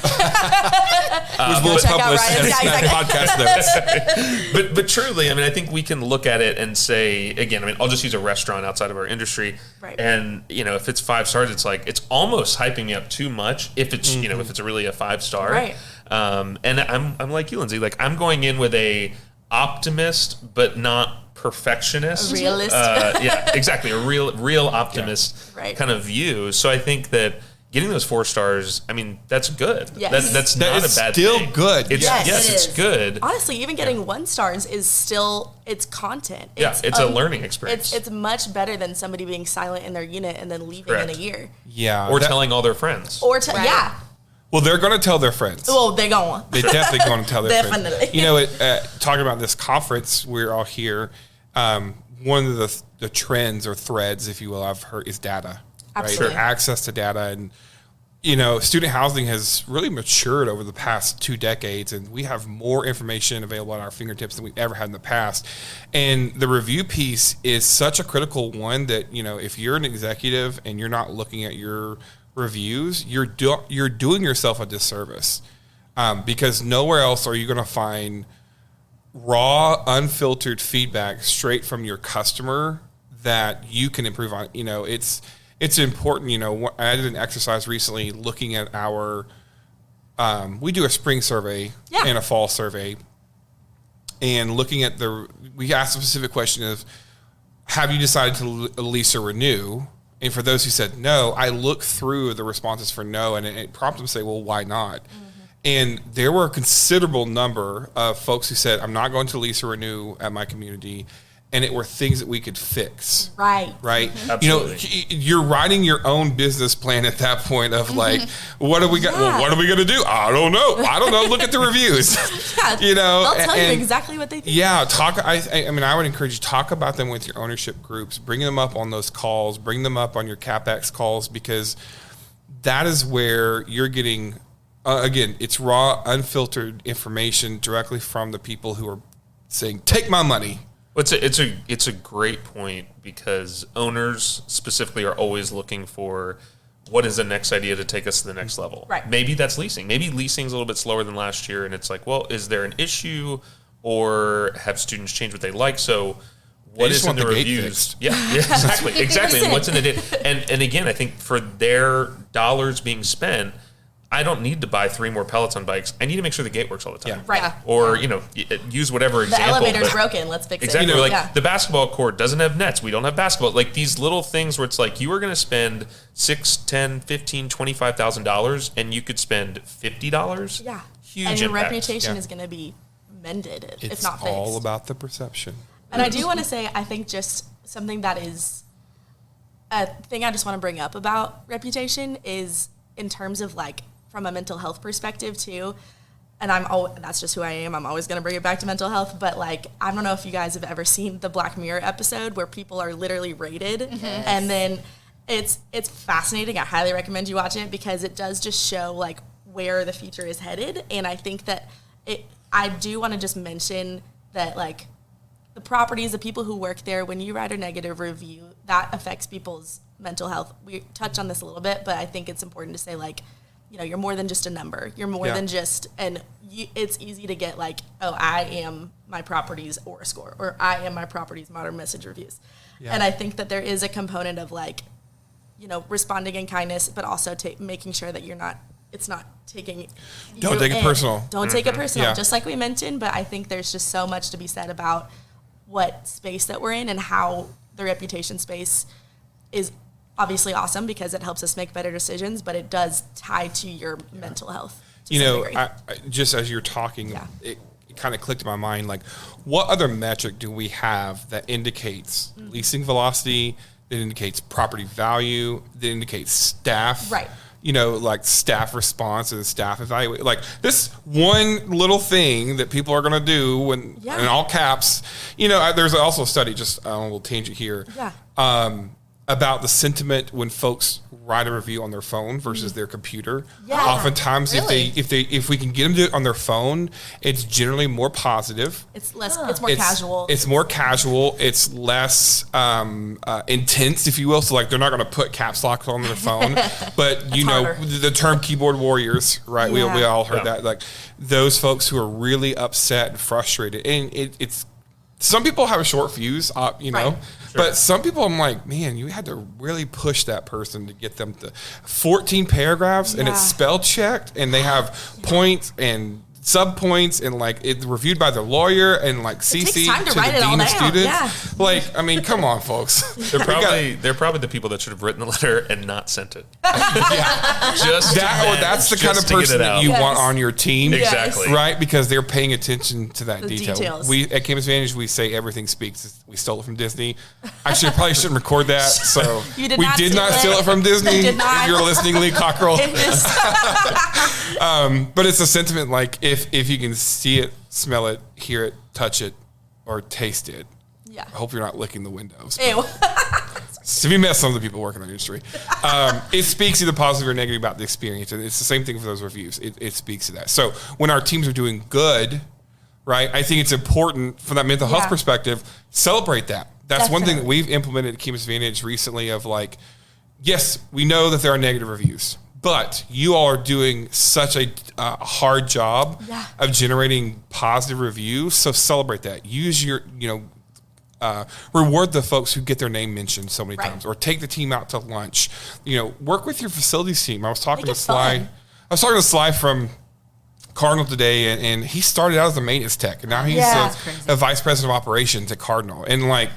we'll check out publish Ryan's. as Yeah, podcast notes. But truly, I mean, I think we can look at it and say, again, I mean, I'll just use a restaurant outside of our industry. Right. And, if it's 5 stars, it's like, it's almost hyping me up too much if it's, if it's really a 5-star. Right. And I'm like you, Lindsay, like I'm going in with a optimist, but not perfectionist. A realist. Yeah, exactly. A real optimist kind of view. So I think that getting those 4 stars, I mean, that's good. Yes. That's not a bad thing. Still good. It's, Yes, it's good. Honestly, even getting 1 stars is still, it's content. It's a learning experience. It's much better than somebody being silent in their unit and then leaving in a year. Yeah. Or telling all their friends. Or yeah. Well, they're going to tell their friends. Well, they're going. They're definitely going to tell their friends. Definitely. Talking about this conference, we're all here. One of the trends or threads, if you will, I've heard is data. Absolutely. Right? Access to data. And, student housing has really matured over the past 2 decades, and we have more information available at our fingertips than we've ever had in the past. And the review piece is such a critical one that, if you're an executive and you're not looking at your reviews, you're doing yourself a disservice, because nowhere else are you going to find raw, unfiltered feedback straight from your customer that you can improve on. It's important. I did an exercise recently looking at our, we do a spring survey and a fall survey, and looking at we asked a specific question of, have you decided to lease or renew? And for those who said no, I looked through the responses for no, and it prompted them to say, well, why not? Mm-hmm. And there were a considerable number of folks who said, I'm not going to lease or renew at my community. and it were things that we could fix. Right. Right. Absolutely. You're writing your own business plan at that point of like, what are we got? Well, what are we going to do? I don't know. Look at the reviews. They'll tell you exactly what they think. Yeah. I would encourage you to talk about them with your ownership groups, bring them up on those calls, bring them up on your CapEx calls, because that is where you're getting, again, it's raw, unfiltered information directly from the people who are saying, take my money. It's a great point, because owners specifically are always looking for what is the next idea to take us to the next level. Right. Maybe that's leasing. Maybe leasing's a little bit slower than last year, and it's like, well, is there an issue, or have students changed what they like? So what is in the reviews? Yeah, exactly. And what's in the data? And again, I think for their dollars being spent, I don't need to buy 3 more pellets on bikes. I need to make sure the gate works all the time. Yeah. Right. Or, use whatever example. The elevator's broken. Let's fix exactly. it. Like the basketball court doesn't have nets. We don't have basketball. Like these little things where it's like you are going to spend $6, $10, $15, $25,000 and you could spend $50. Yeah. Huge and your impact. reputation is going to be mended, if not fixed. It's all about the perception. And I do want to say, I think just something that is a thing I just want to bring up about reputation is in terms of like from a mental health perspective too. And that's just who I am. I'm always going to bring it back to mental health. But like, I don't know if you guys have ever seen the Black Mirror episode where people are literally rated. And then it's fascinating. I highly recommend you watching it because it does just show like where the future is headed. And I think that I do want to just mention that like the properties, the people who work there, when you write a negative review, that affects people's mental health. We touch on this a little bit, but I think it's important to say like, you're more than just a number. You're more than just, it's easy to get like, oh, I am my property's Aura score, or I am my property's modern message reviews. Yeah. And I think that there is a component of like, responding in kindness, but also making sure that it's not taking. Don't take it personal. Don't take it personal, Yeah. just like we mentioned. But I think there's just so much to be said about what space that we're in and how the reputation space is obviously awesome because it helps us make better decisions, but it does tie to your mental health. I just as you're talking, it kind of clicked in my mind, like what other metric do we have that indicates leasing velocity, that indicates property value, that indicates staff, right? Like staff response and staff evaluate. Like this one little thing that people are going to do in all caps, there's also a study, just a little tangent here. Yeah. About the sentiment when folks write a review on their phone versus their computer. Yeah. Oftentimes, Really? if we can get them to do it on their phone, it's generally more positive. It's less. It's more casual. It's more casual. It's less intense, if you will. So like they're not going to put caps lock on their phone, but harder. The term keyboard warriors, right? Yeah. We all heard that. Like those folks who are really upset and frustrated, and it's. Some people have a short fuse, right. Sure. But some people I'm like, man, you had to really push that person to get them to 14 paragraphs and it's spell checked and they have points and sub points and like it's reviewed by the lawyer and like CC to the dean of students. Yeah. Like, I mean, come on, folks. They're probably the people that should have written the letter and not sent it. That's the kind of person that you want on your team. Exactly. Right? Because they're paying attention to that detail. Details. We at Campus Advantage, we say everything speaks. We stole it from Disney. Actually, I probably shouldn't record that. So we did not steal it from Disney. If you're listening, Lee Cockrell. But it's a sentiment like if you can see it, smell it, hear it, touch it, or taste it. Yeah. I hope you're not licking the windows. Ew. So if you met some of the people working in the industry, it speaks either positive or negative about the experience. And it's the same thing for those reviews. It speaks to that. So when our teams are doing good, right, I think it's important from that mental health perspective, celebrate that. That's Definitely. One thing that we've implemented at Campus Advantage recently of like, yes, we know that there are negative reviews, but you all are doing such a hard job of generating positive reviews. So celebrate that. Use your, reward the folks who get their name mentioned so many times, or take the team out to lunch. Work with your facilities team. I was talking to Sly from Cardinal today, and he started out as a maintenance tech, and now he's a vice president of operations at Cardinal. And like,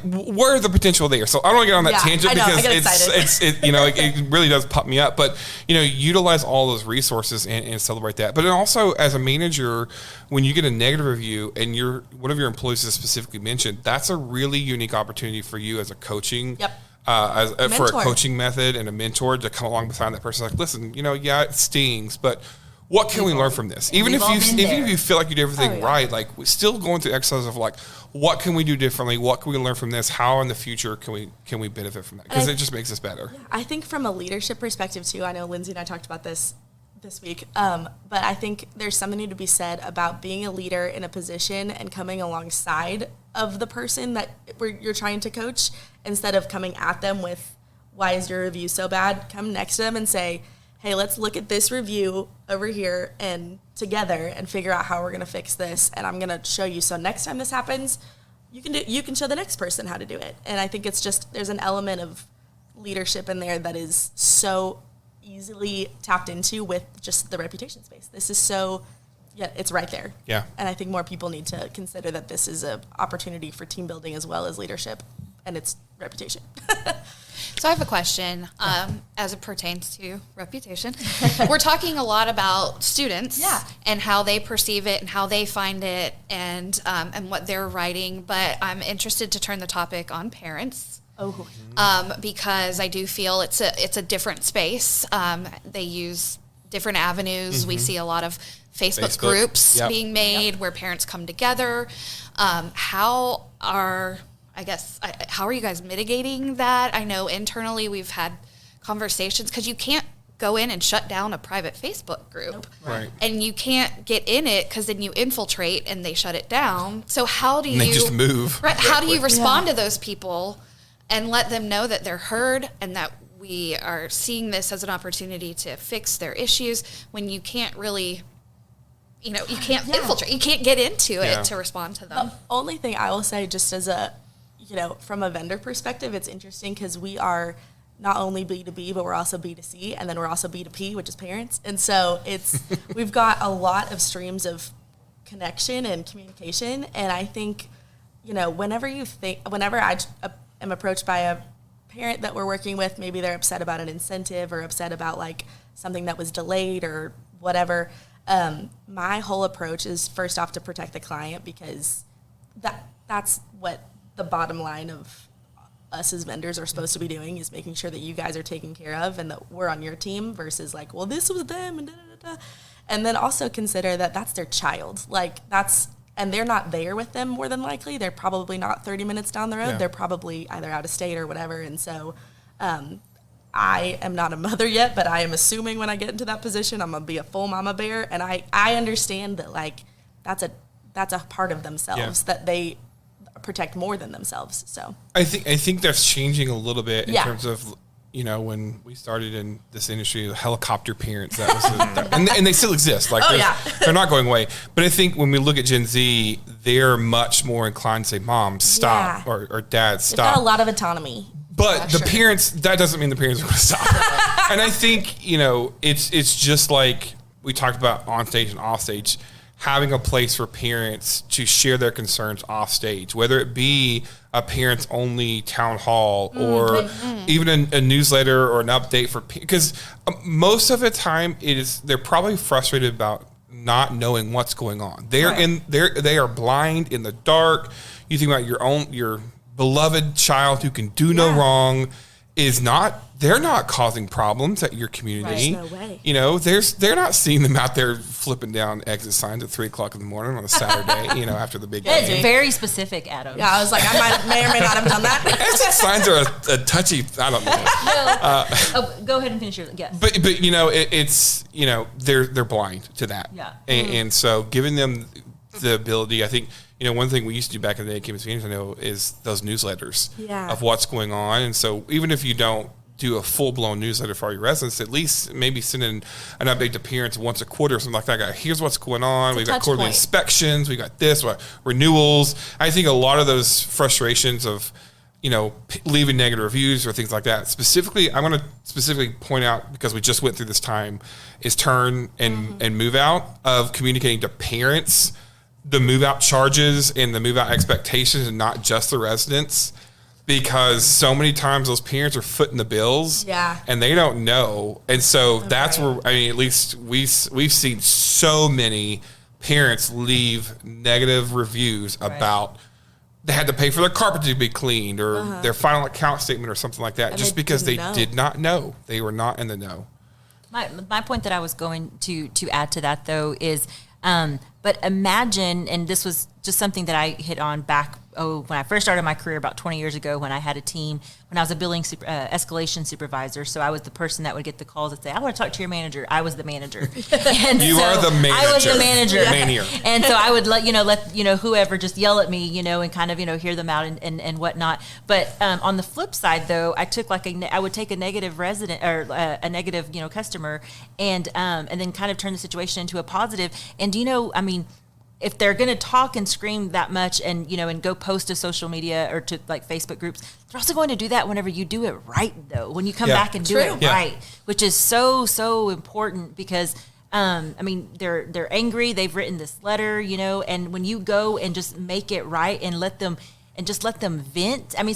where are the potential there? So I don't want to get on that tangent because it really does pop me up. But utilize all those resources and celebrate that. But then also as a manager, when you get a negative review and one of your employees is specifically mentioned, that's a really unique opportunity for you as a coaching. For a coaching method and a mentor to come along beside that person. Like, listen, it stings, but what can we learn from this? Even if you feel like you did everything right, like we're still going through exercises of like, what can we do differently? What can we learn from this? How in the future can we benefit from that? Because it just makes us better. Yeah, I think from a leadership perspective too, I know Lindsay and I talked about this week, but I think there's something to be said about being a leader in a position and coming alongside of the person that you're trying to coach, instead of coming at them with, why is your review so bad? Come next to them and say, hey, let's look at this review over here and together and figure out how we're going to fix this. And I'm going to show you. So next time this happens, you can show the next person how to do it. And I think it's just, there's an element of leadership in there that is so easily tapped into with just the reputation space. This is it's right there. Yeah. And I think more people need to consider that this is an opportunity for team building as well as leadership and its reputation. So I have a question as it pertains to reputation. We're talking a lot about students and how they perceive it and how they find it and what they're writing, but I'm interested to turn the topic on parents. Because I do feel it's a different space. They use different avenues. We see a lot of Facebook groups being made where parents come together. How are you guys mitigating that? I know internally we've had conversations because you can't go in and shut down a private Facebook group. Right. And you can't get in it because then you infiltrate and they shut it down. So how do you... They just move. Right. How do you respond to those people and let them know that they're heard and that we are seeing this as an opportunity to fix their issues when you can't really... you can't infiltrate. You can't get into it to respond to them. The only thing I will say, just as a... from a vendor perspective, it's interesting because we are not only B2B, but we're also B2C, and then we're also B2P, which is parents. And so we've got a lot of streams of connection and communication. And I think, whenever I am approached by a parent that we're working with, maybe they're upset about an incentive or upset about like something that was delayed or whatever. My whole approach is first off to protect the client, because that's what the bottom line of us as vendors are supposed to be doing, is making sure that you guys are taken care of and that we're on your team versus like, well, this was them and da-da-da-da. And then also consider that that's their child. And they're not there with them more than likely. They're probably not 30 minutes down the road. Yeah. They're probably either out of state or whatever. And so I am not a mother yet, but I am assuming when I get into that position, I'm going to be a full mama bear. And I understand that like that's a part of themselves that they protect more than themselves. So I think that's changing a little bit in terms of, when we started in this industry, the helicopter parents, that was and they still exist. Like they're not going away. But I think when we look at Gen Z, they're much more inclined to say, "Mom, stop," or "Dad, stop." They've got a lot of autonomy. But the parents, that doesn't mean the parents are going to stop. And I think, it's just like we talked about on stage and off stage, having a place for parents to share their concerns off stage, whether it be a parents only town hall or even a newsletter or an update for, because most of the time they're probably frustrated about not knowing what's going on. They are blind in the dark. You think about your beloved child who can do no wrong they're not causing problems at your community. There's no way. They're not seeing them out there flipping down exit signs at 3:00 in the morning on a Saturday, after the big game. It's very specific, Adam. Yeah, I was like, I may or may not have done that. Exit signs are a touchy, I don't know. Go ahead and finish your guess. But it's they're blind to that. Yeah. And so giving them the ability, I think, one thing we used to do back in the day at Campus Phoenix, I know, is those newsletters of what's going on. And so even if you don't do a full-blown newsletter for all your residents, at least maybe send in an update to parents once a quarter or something like that. Here's what's going on. We've got quarterly inspections. We got this, renewals. I think a lot of those frustrations of leaving negative reviews or things like that. Specifically, I want to specifically point out, because we just went through this time, is turn and move out, of communicating to parents the move out charges and the move out expectations, and not just the residents, because so many times those parents are footing the bills and they don't know. And so that's where, at least we've seen so many parents leave negative reviews about they had to pay for their carpet to be cleaned or their final account statement or something like that, just because they did not know. They were not in the know. My point that I was going to add to that, though, is but imagine, and this was just something that I hit on back when I first started my career about 20 years ago, when I had a team, when I was a billing escalation supervisor. So I was the person that would get the calls that say, I want to talk to your manager. I was the manager. And you are the manager. I was the manager. Manier. And so I would let whoever just yell at me, and kind of, hear them out and whatnot. But on the flip side, though, I took I would take a negative resident or a negative, customer and then kind of turn the situation into a positive. And if they're going to talk and scream that much and go post to social media or to like Facebook groups, they're also going to do that whenever you do it right, though, when you come back and do it right, which is so important, because they're angry, they've written this letter, and when you go and just make it right and let them vent. 9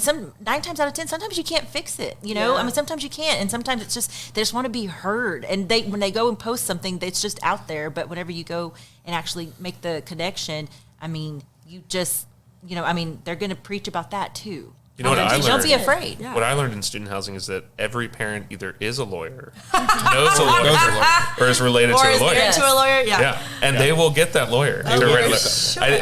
times out of 10, sometimes you can't fix it, sometimes you can't. And sometimes it's just, they just want to be heard. And when they go and post something, it's just out there. But whenever you go and actually make the connection, they're going to preach about that too. You know what I learned? Don't be afraid. What I learned in student housing is that every parent either is a lawyer, knows a lawyer, or is related to a lawyer. To a lawyer, yeah. And they will get that lawyer. I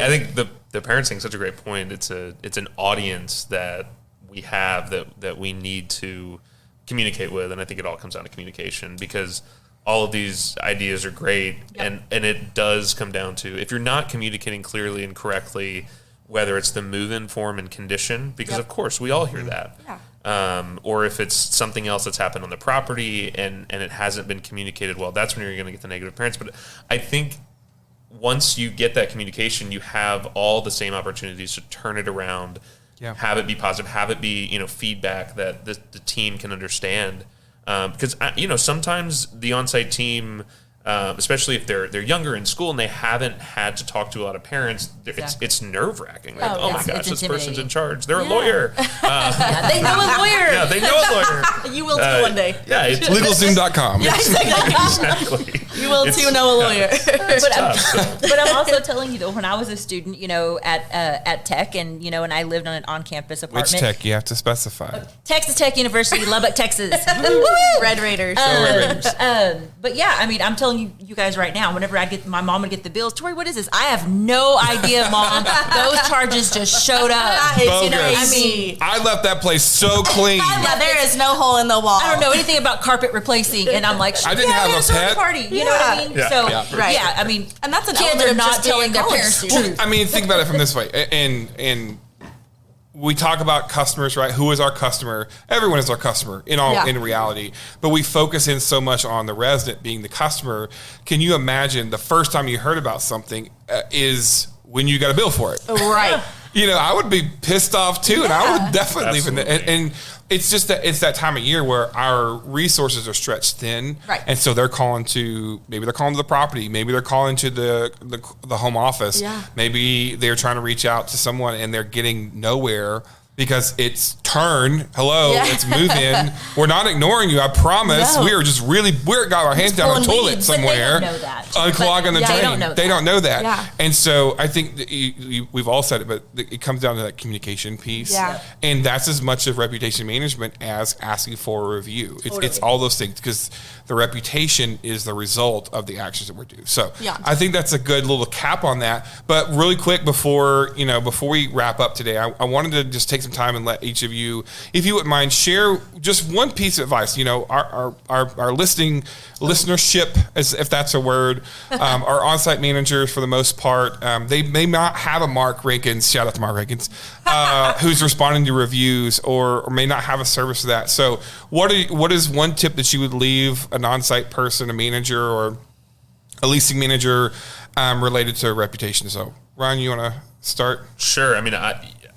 think the parents thing is such a great point. It's an audience that we have that we need to communicate with, and I think it all comes down to communication, because all of these ideas are great, and it does come down to, if you're not communicating clearly and correctly, whether it's the move-in form and condition, because of course we all hear that, or if it's something else that's happened on the property and it hasn't been communicated well, that's when you're going to get the negative parents. But I think once you get that communication, you have all the same opportunities to turn it around, have it be positive, have it be feedback that the team can understand. Because sometimes the on-site team, especially if they're younger in school and they haven't had to talk to a lot of parents, it's nerve-wracking. Like, oh my gosh, this person's in charge. They're a lawyer. They know a lawyer. Yeah, they know a lawyer. You will too one day. Yeah, it's LegalZoom.com. Yeah, exactly. You will too know a lawyer. But I'm also telling you, though, when I was a student, at Tech, and and I lived on an on-campus apartment. Which Tech? You have to specify. Texas Tech University, Lubbock, Texas. Red Raiders. But yeah, I'm telling you guys right now, whenever my mom would get the bills, Tori, what is this? I have no idea, Mom. Those charges just showed up. I left that place so clean. There is no hole in the wall. I don't know anything about carpet replacing, and I'm like, I didn't have a pet party. You know what I mean? And that's an kids are not telling their parents the truth. Think about it from this way, and we talk about customers, right? Who is our customer? Everyone is our customer in reality, but we focus in so much on the resident being the customer. Can you imagine the first time you heard about something is when you got a bill for it? Right. I would be pissed off too, and I would definitely leave it. And it's just that it's that time of year where our resources are stretched thin, right? And so they're calling to the property, maybe they're calling to the home office, maybe they're trying to reach out to someone and they're getting nowhere. Because it's it's move in. We're not ignoring you, I promise. No. We are just we're got our hands down our toilet somewhere, unclogging the drain. They don't know that. Yeah. And so I think that we've all said it, but it comes down to that communication piece. Yeah. And that's as much of reputation management as asking for a review. It's all those things, because the reputation is the result of the actions that we're doing. So I think that's a good little cap on that. But really quick, before we wrap up today, I wanted to just take some time and let each of you, if you wouldn't mind, share just one piece of advice. Our listenership, as if that's a word, our on-site managers, for the most part, they may not have a Mark Rankins, shout out to Mark Rankins, who's responding to reviews, or may not have a service for that. So what is one tip that you would leave an on-site person, a manager, or a leasing manager related to reputation? So Ryan, you want to start? Sure.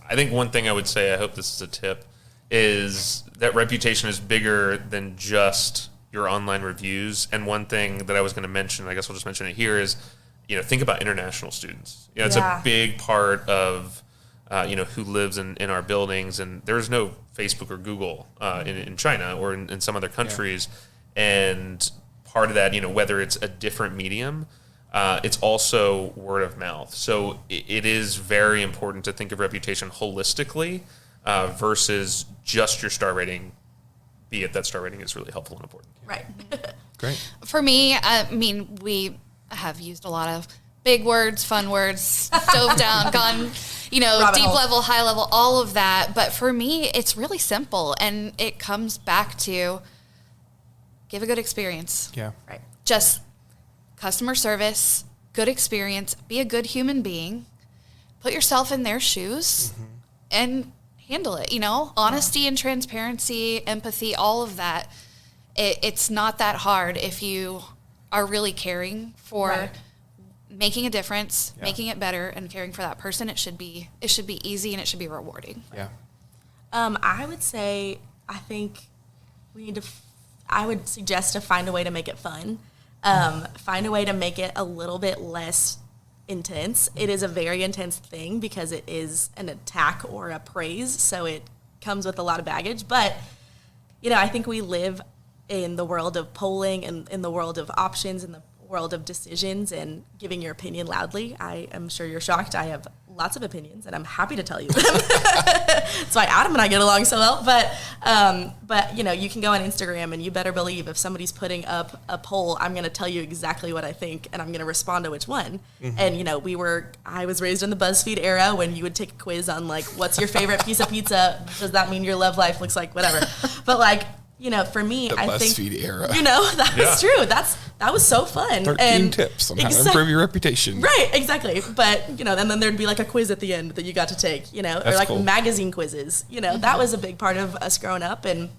I think one thing I would say, I hope this is a tip, is that reputation is bigger than just your online reviews. And one thing that I was going to mention, I guess I'll just mention it here, is, think about international students. It's a big part of, who lives in our buildings. And there's no Facebook or Google in China or in some other countries. Yeah. And part of that, whether it's a different medium, it's also word of mouth. So it is very important to think of reputation holistically versus just your star rating, be it that star rating is really helpful and important. Right. Great. For me, we have used a lot of big words, fun words, dove down, gone, deep level, high level, all of that. But for me, it's really simple. And it comes back to give a good experience. Yeah. Right. Just customer service, good experience, be a good human being, put yourself in their shoes, and handle it. Honesty and transparency, empathy, all of that. It's not that hard if you are really caring for making a difference, making it better, and caring for that person. It should be easy and it should be rewarding. Yeah. I would say, I think I would suggest to find a way to make it fun. Find a way to make it a little bit less intense. It is a very intense thing because it is an attack or a praise, so it comes with a lot of baggage. But, I think we live in the world of polling and in the world of options, in the world of decisions and giving your opinion loudly. I am sure you're shocked. I have lots of opinions, and I'm happy to tell you them. That's why Adam and I get along so well. But you can go on Instagram, and you better believe if somebody's putting up a poll, I'm going to tell you exactly what I think, and I'm going to respond to which one. And I was raised in the BuzzFeed era when you would take a quiz on what's your favorite piece of pizza? Does that mean your love life looks like whatever? But for me, I think BuzzFeed era. That was true. That was so fun. 13 tips on how to improve your reputation. Right, exactly. But and then there'd be a quiz at the end that you got to take. Or cool. magazine quizzes. That was a big part of us growing up, and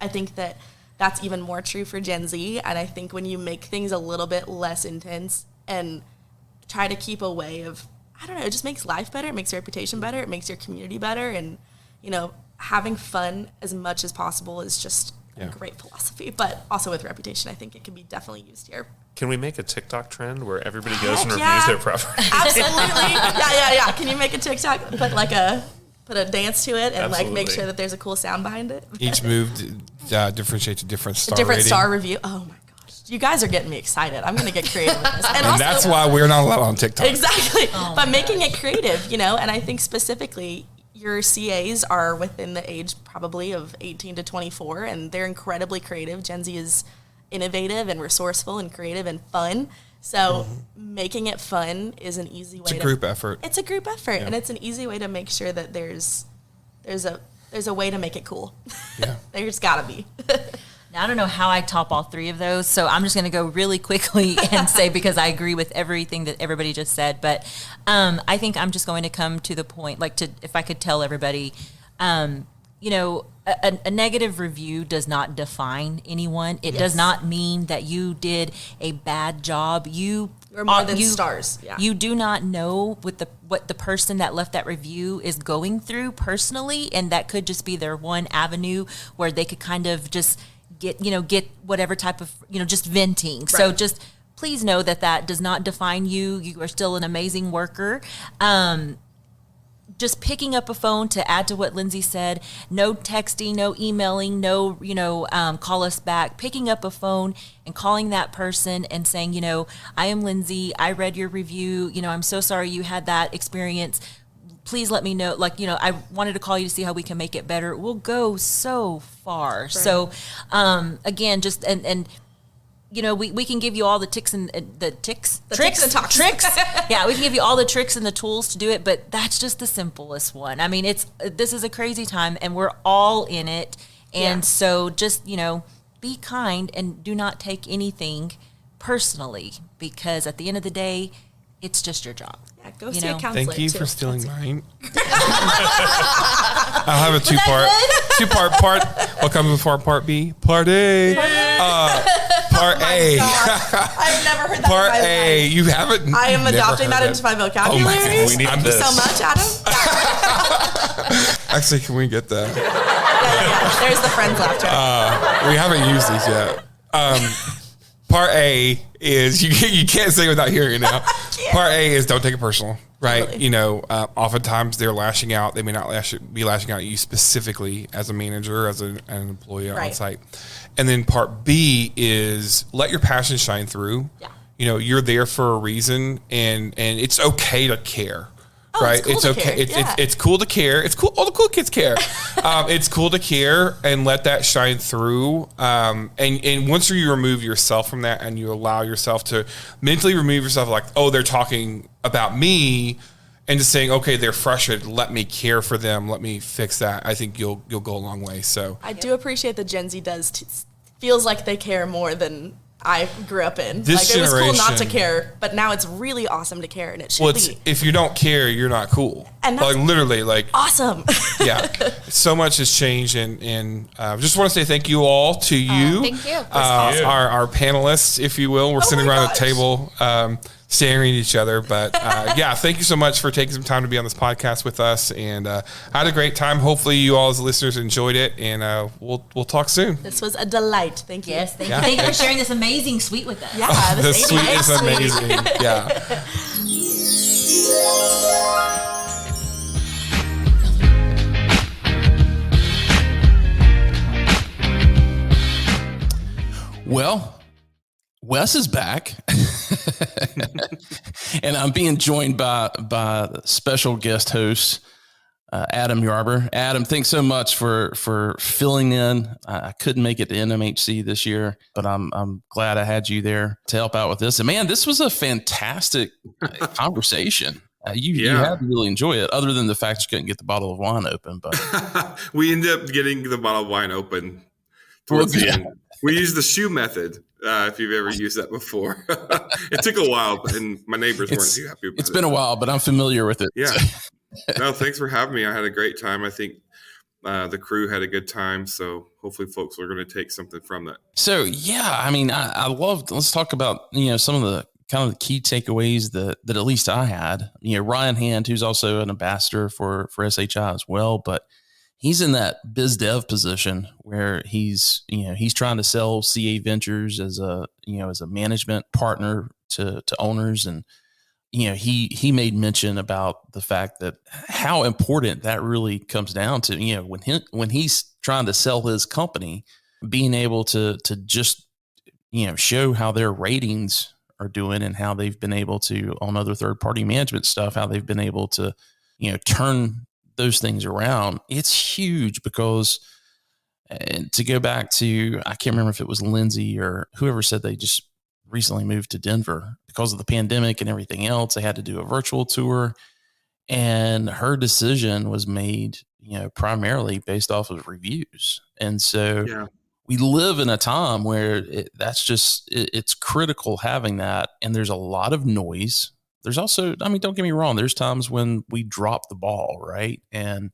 I think that that's even more true for Gen Z. And I think when you make things a little bit less intense and try to keep a way of, it just makes life better. It makes your reputation better. It makes your community better, and having fun as much as possible is just a great philosophy, but also with reputation, I think it can be definitely used here. Can we make a TikTok trend where everybody goes and reviews their property? Absolutely. Yeah. Can you make a TikTok, put a dance to it and Absolutely. make sure that there's a cool sound behind it? Each move differentiates a different star rating. Star review. Oh my gosh. You guys are getting me excited. I'm going to get creative with this. And that's why we're not allowed on TikTok. Exactly. But making it creative, and I think specifically your CAs are within the age probably of 18 to 24, and they're incredibly creative. Gen Z is innovative and resourceful and creative and fun. So making it fun is an easy way. It's a group effort. It's a group effort, and it's an easy way to make sure that there's a way to make it cool. Yeah. There's got to be. Now, I don't know how I top all three of those, so I'm just going to go really quickly and say, because I agree with everything that everybody just said, but I think I'm just going to come to the point, if I could tell everybody, a negative review does not define anyone. It does not mean that you did a bad job. You're more than stars. Yeah. You do not know what the person that left that review is going through personally, and that could just be their one avenue where they could kind of just get whatever type of, just venting. Right. So just please know that does not define you. You are still an amazing worker. Just picking up a phone, to add to what Lindsay said, no texting, no emailing, no, call us back. Picking up a phone and calling that person and saying, I am Lindsay. I read your review. I'm so sorry you had that experience. Please let me know, I wanted to call you to see how we can make it better. We'll go so far. Right. So, again, just, and we can give you all the tricks and tricks. Yeah, we can give you all the tricks and the tools to do it, but that's just the simplest one. I mean, this is a crazy time, and we're all in it. And so just, be kind and do not take anything personally, because at the end of the day, it's just your job. Yeah, go see a counselor. Thank you for stealing mine. I'll have a two-part part. What comes before part B? Part A. Part A. I've never heard that. Part A. You haven't. I am adopting that into my vocabulary. Oh my God. Thank you so much, Adam. Actually, can we get that? Yeah. There's the friends laughter. We haven't used these yet. Part A is you can't say it without hearing it now. Part A is don't take it personal, right? Totally. Oftentimes they're lashing out. They may not be lashing out at you specifically as a manager, as an employee on Right. site. And then part B is let your passion shine through. Yeah. You're there for a reason, and it's okay to care. Oh, Right, it's cool to okay. care. It's cool to care. It's cool. All the cool kids care. It's cool to care and let that shine through. And once you remove yourself from that, and you allow yourself to mentally remove yourself, like, oh, they're talking about me, and just saying, okay, they're frustrated. Let me care for them. Let me fix that. I think you'll go a long way. So I do appreciate that Gen Z feels like they care more than I grew up in. This It was cool not to generation- care, but now it's really awesome to care, and it should be if you don't care, you're not cool. And that's- literally, awesome. yeah, so much has changed, and just want to say thank you all to you. Thank you. Our panelists, if you will. We're sitting my around gosh. the table, staring at each other. But yeah, thank you so much for taking some time to be on this podcast with us, and I had a great time. Hopefully, you all as listeners enjoyed it, and we'll talk soon. This was a delight. Thank you. Yes, thank you. Thank you for sharing this amazing suite with us. Yeah, The this suite 88 is amazing. Yeah. Well, Wes is back, and I'm being joined by special guest host Adam Yarber. Adam, thanks so much for filling in. I couldn't make it to NMHC this year, but I'm glad I had you there to help out with this. And man, this was a fantastic conversation. You had to really enjoy it, other than the fact you couldn't get the bottle of wine open. But we ended up getting the bottle of wine open towards the end. We used the shoe method. If you've ever used that before, it took a while, and my neighbors weren't too happy about it. It's been a while, but I'm familiar with it. Yeah. No, thanks for having me. I had a great time. I think the crew had a good time. So hopefully folks are going to take something from that. So, yeah, I mean, I loved, let's talk about, some of the kind of the key takeaways that at least I had. Ryan Hand, who's also an ambassador for SHI as well, but he's in that biz dev position where he's trying to sell CA Ventures as a management partner to owners. And, he made mention about the fact that how important that really comes down to, when he's trying to sell his company, being able to just, show how their ratings are doing and how they've been able to, on other third party management stuff, how they've been able to, turn those things around. It's huge because, and to go back to, I can't remember if it was Lindsay or whoever said they just recently moved to Denver because of the pandemic and everything else. They had to do a virtual tour, and her decision was made, primarily based off of reviews. And so we live in a time where it's critical having that. And there's a lot of noise. There's also, don't get me wrong, there's times when we drop the ball, right? And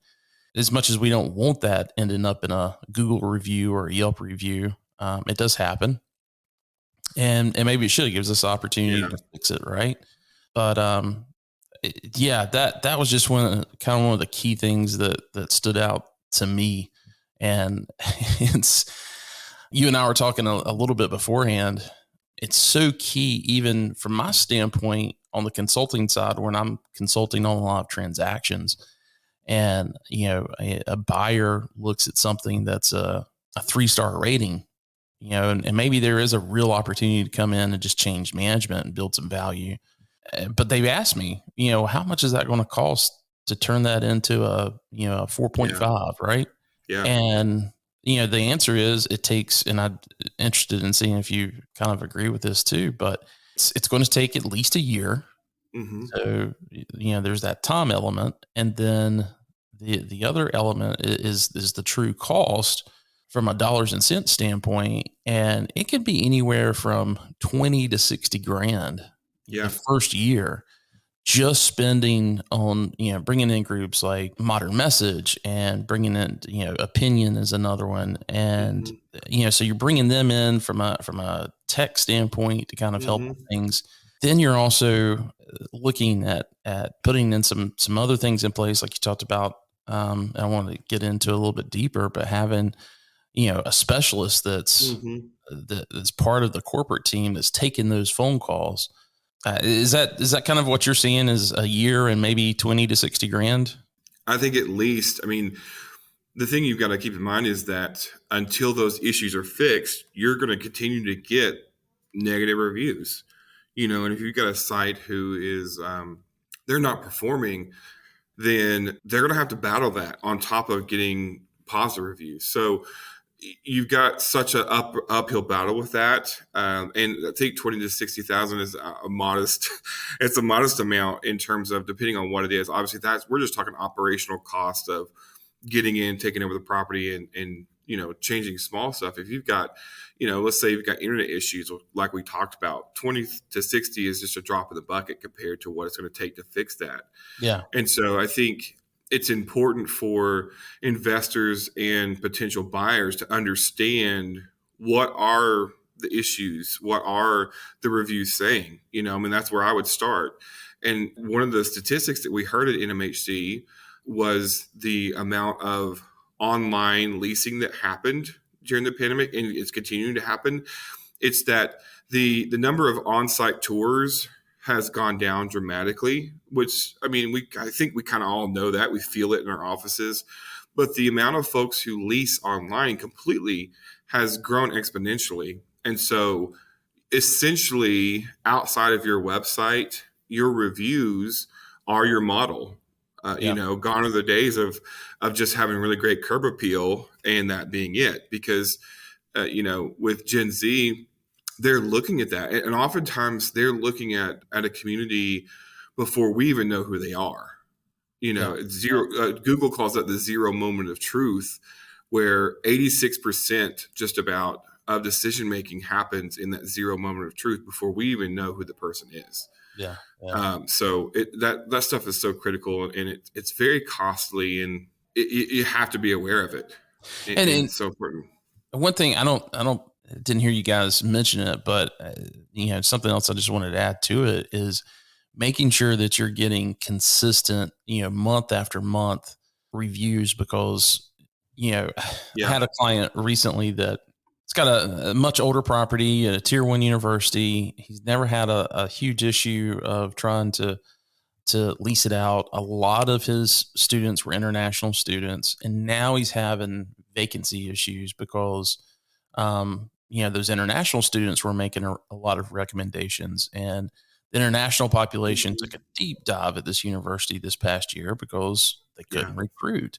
as much as we don't want that ending up in a Google review or a Yelp review, it does happen. And maybe it should. It gives us the opportunity to fix it, right? But that was just one of the key things that stood out to me. And you and I were talking a little bit beforehand. It's so key, even from my standpoint on the consulting side, when I'm consulting on a lot of transactions, and a buyer looks at something that's a 3-star rating. And maybe there is a real opportunity to come in and just change management and build some value. But they've asked me, how much is that going to cost to turn that into a 4.5, right? Yeah. And, the answer is it takes, and I'm interested in seeing if you kind of agree with this too, but it's going to take at least a year. Mm-hmm. So, there's that time element. And then the other element is the true cost from a dollars and cents standpoint. And it can be anywhere from 20 to 60 grand the first year, just spending on, bringing in groups like Modern Message and bringing in, Opinion is another one. And, so you're bringing them in from a tech standpoint to kind of help with things. Then you're also looking at putting in some other things in place, like you talked about, I want to get into a little bit deeper, but having, a specialist that's part of the corporate team that's taking those phone calls. Is that kind of what you're seeing is a year and maybe 20 to 60 grand? I think at least, the thing you've got to keep in mind is that until those issues are fixed, you're going to continue to get negative reviews, and if you've got a site who is, they're not performing, then they're going to have to battle that on top of getting positive reviews. So you've got such an uphill battle with that. And I think 20 to 60,000 is a modest, it's a modest amount in terms of depending on what it is. Obviously we're just talking operational cost of getting in, taking over the property and changing small stuff. If you've got, let's say you've got internet issues, like we talked about, 20 to 60 is just a drop in the bucket compared to what it's going to take to fix that. Yeah. And so I think it's important for investors and potential buyers to understand what are the issues, what are the reviews saying, that's where I would start. And one of the statistics that we heard at NMHC was the amount of online leasing that happened during the pandemic, and it's continuing to happen. It's that the number of on-site tours has gone down dramatically, which, I think we kind of all know that. We feel it in our offices. But the amount of folks who lease online completely has grown exponentially. And so essentially, outside of your website, your reviews are your model. Gone are the days of just having really great curb appeal and that being it. Because, with Gen Z, they're looking at that. And oftentimes they're looking at a community before we even know who they are. Google calls that the zero moment of truth, where 86% just about of decision-making happens in that zero moment of truth before we even know who the person is. Yeah. So that stuff is so critical, and it's very costly, and you have to be aware of it. And it's so important. One thing didn't hear you guys mention it, but something else I just wanted to add to it is making sure that you're getting consistent, month after month reviews, because, I had a client recently that it's got a much older property at a tier 1 university. He's never had a huge issue of trying to lease it out. A lot of his students were international students, and now he's having vacancy issues because, those international students were making a lot of recommendations, and the international population took a deep dive at this university this past year because they couldn't recruit.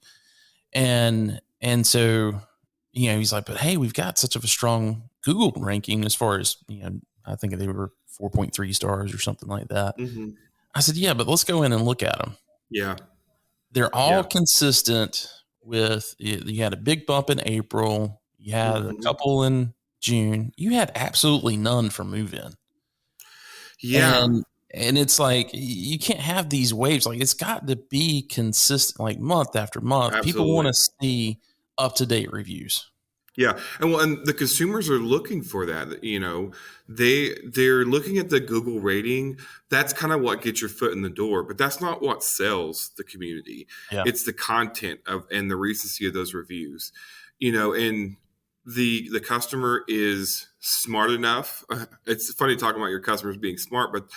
And so, he's like, but hey, we've got such a strong Google ranking as far as, I think they were 4.3 stars or something like that. Mm-hmm. I said, yeah, but let's go in and look at them. Yeah. They're all consistent with, you had a big bump in April. You had a couple in June. You had absolutely none for move-in. Yeah. And it's like, you can't have these waves. Like, it's got to be consistent, like month after month. Absolutely. People want to see up-to-date reviews. Yeah. And the consumers are looking for that. They're looking at the Google rating. That's kind of what gets your foot in the door, but that's not what sells the community. Yeah. It's the content and the recency of those reviews, and the customer is smart enough. It's funny talking about your customers being smart, but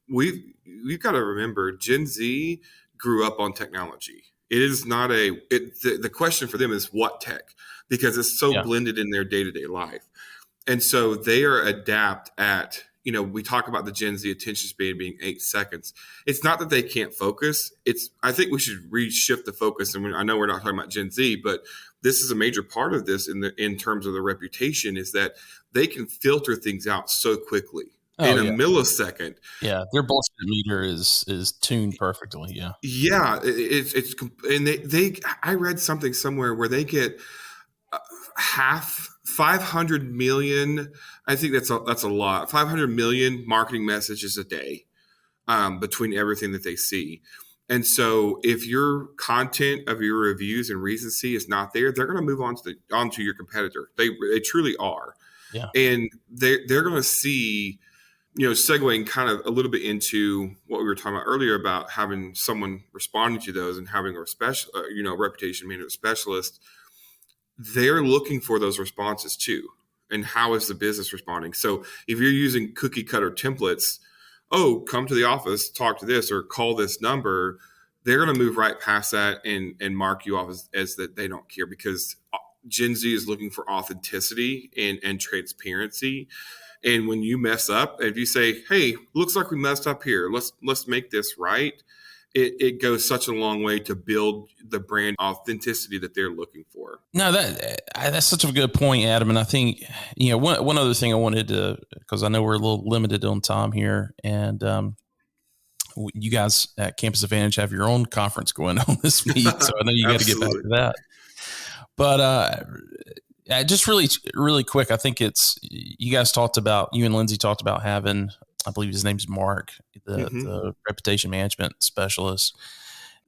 we've got to remember Gen Z grew up on technology. It is not the question for them is what tech, because it's so blended in their day-to-day life. And so they are adept at, we talk about the Gen Z attention span being 8 seconds. It's not that they can't focus. I think we should reshift the focus. And I know we're not talking about Gen Z, but this is a major part of this in terms of the reputation, is that they can filter things out so quickly. In a millisecond. Yeah, their bullshit meter is tuned perfectly. Yeah. Yeah, it's and they I read something somewhere where they get 500 million. I think that's a lot. 500 million marketing messages a day between everything that they see. And so if your content of your reviews and recency is not there, they're going to move onto your competitor. They truly are. Yeah. And they're going to see segueing kind of a little bit into what we were talking about earlier about having someone responding to those and having a special, reputation management specialist, they're looking for those responses too. And how is the business responding? So if you're using cookie cutter templates, come to the office, talk to this, or call this number, they're going to move right past that and mark you off as that they don't care, because Gen Z is looking for authenticity and transparency. And when you mess up, if you say, hey, looks like we messed up here, let's make this right, it goes such a long way to build the brand authenticity that they're looking for. No, that's such a good point, Adam. And I think, one other thing I wanted to, because I know we're a little limited on time here, and you guys at Campus Advantage have your own conference going on this week, so I know you got to get back to that. But just really, really quick, I think you and Lindsay talked about having, I believe his name's Mark, the reputation management specialist.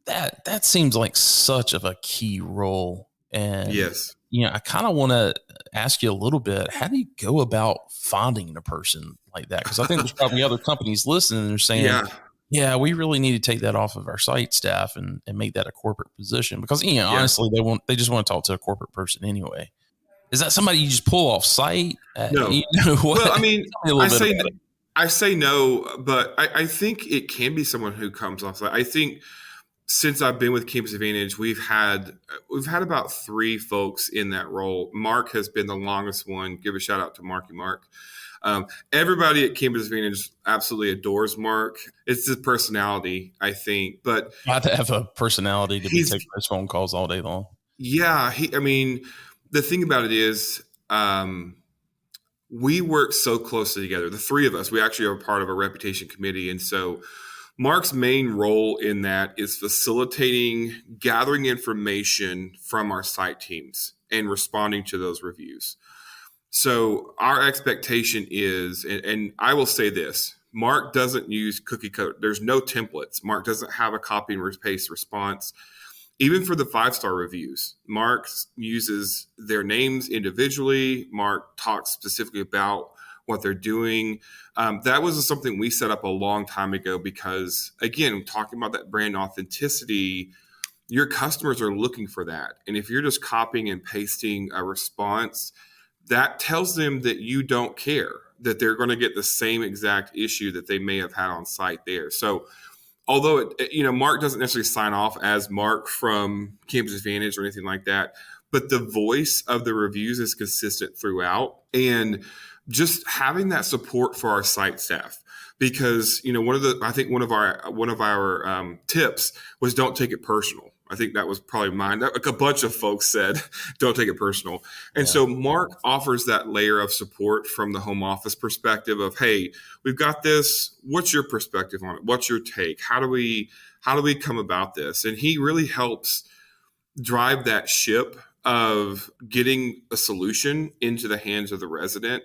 That seems like such of a key role. And yes, I kind of want to ask you a little bit, how do you go about finding a person like that? Because I think there's probably other companies listening and they're saying, yeah, we really need to take that off of our site staff and make that a corporate position, because, honestly, they just want to talk to a corporate person anyway. Is that somebody you just pull off site? No. Well, I mean, I say no, but I think it can be someone who comes off site. I think since I've been with Campus Advantage, we've had about 3 folks in that role. Mark has been the longest one. Give a shout out to Marky Mark. Everybody at Campus Advantage absolutely adores Mark. It's his personality, I think. But I have to have a personality to be taking those phone calls all day long. Yeah, the thing about it is, we work so closely together. The 3 of us, we actually are part of a reputation committee. And so Mark's main role in that is facilitating, gathering information from our site teams and responding to those reviews. So our expectation is, and I will say this, Mark doesn't use cookie cutter. There's no templates. Mark doesn't have a copy and paste response. Even for the 5-star reviews, Mark uses their names individually. Mark talks specifically about what they're doing. That was something we set up a long time ago because, again, talking about that brand authenticity, your customers are looking for that. And if you're just copying and pasting a response, that tells them that you don't care, that they're going to get the same exact issue that they may have had on site there. So although, Mark doesn't necessarily sign off as Mark from Campus Advantage or anything like that, but the voice of the reviews is consistent throughout. And just having that support for our site staff, because, I think one of our tips was don't take it personal. I think that was probably mine. Like a bunch of folks said, don't take it personal. And so Mark offers that layer of support from the home office perspective of, hey, we've got this. What's your perspective on it? What's your take? How do we come about this? And he really helps drive that ship of getting a solution into the hands of the resident.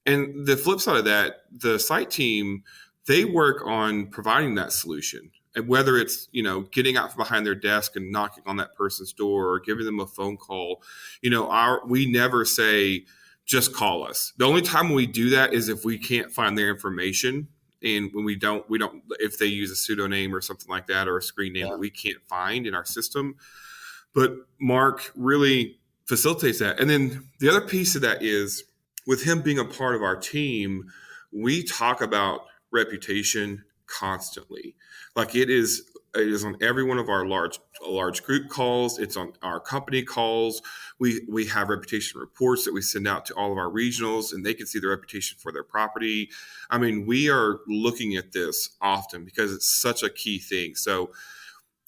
And the flip side of that, the site team, they work on providing that solution. And whether it's, getting out from behind their desk and knocking on that person's door or giving them a phone call, we never say, just call us. The only time we do that is if we can't find their information. And when we don't, if they use a pseudonym or something like that, or a screen name that we can't find in our system. But Mark really facilitates that. And then the other piece of that is, with him being a part of our team, we talk about reputation constantly. Like it is on every one of our large group calls. It's on our company calls. We have reputation reports that we send out to all of our regionals, and they can see the reputation for their property. I mean, we are looking at this often because it's such a key thing. So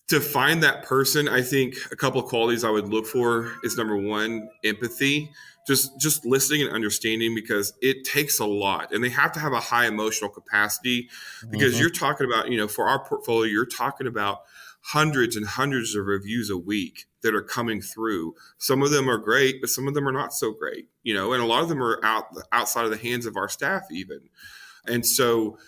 to find that person, I think a couple of qualities I would look for is, number one, empathy. Just listening and understanding, because it takes a lot, and they have to have a high emotional capacity, because you're talking about, for our portfolio, you're talking about hundreds and hundreds of reviews a week that are coming through. Some of them are great, but some of them are not so great, and a lot of them are outside of the hands of our staff even. And so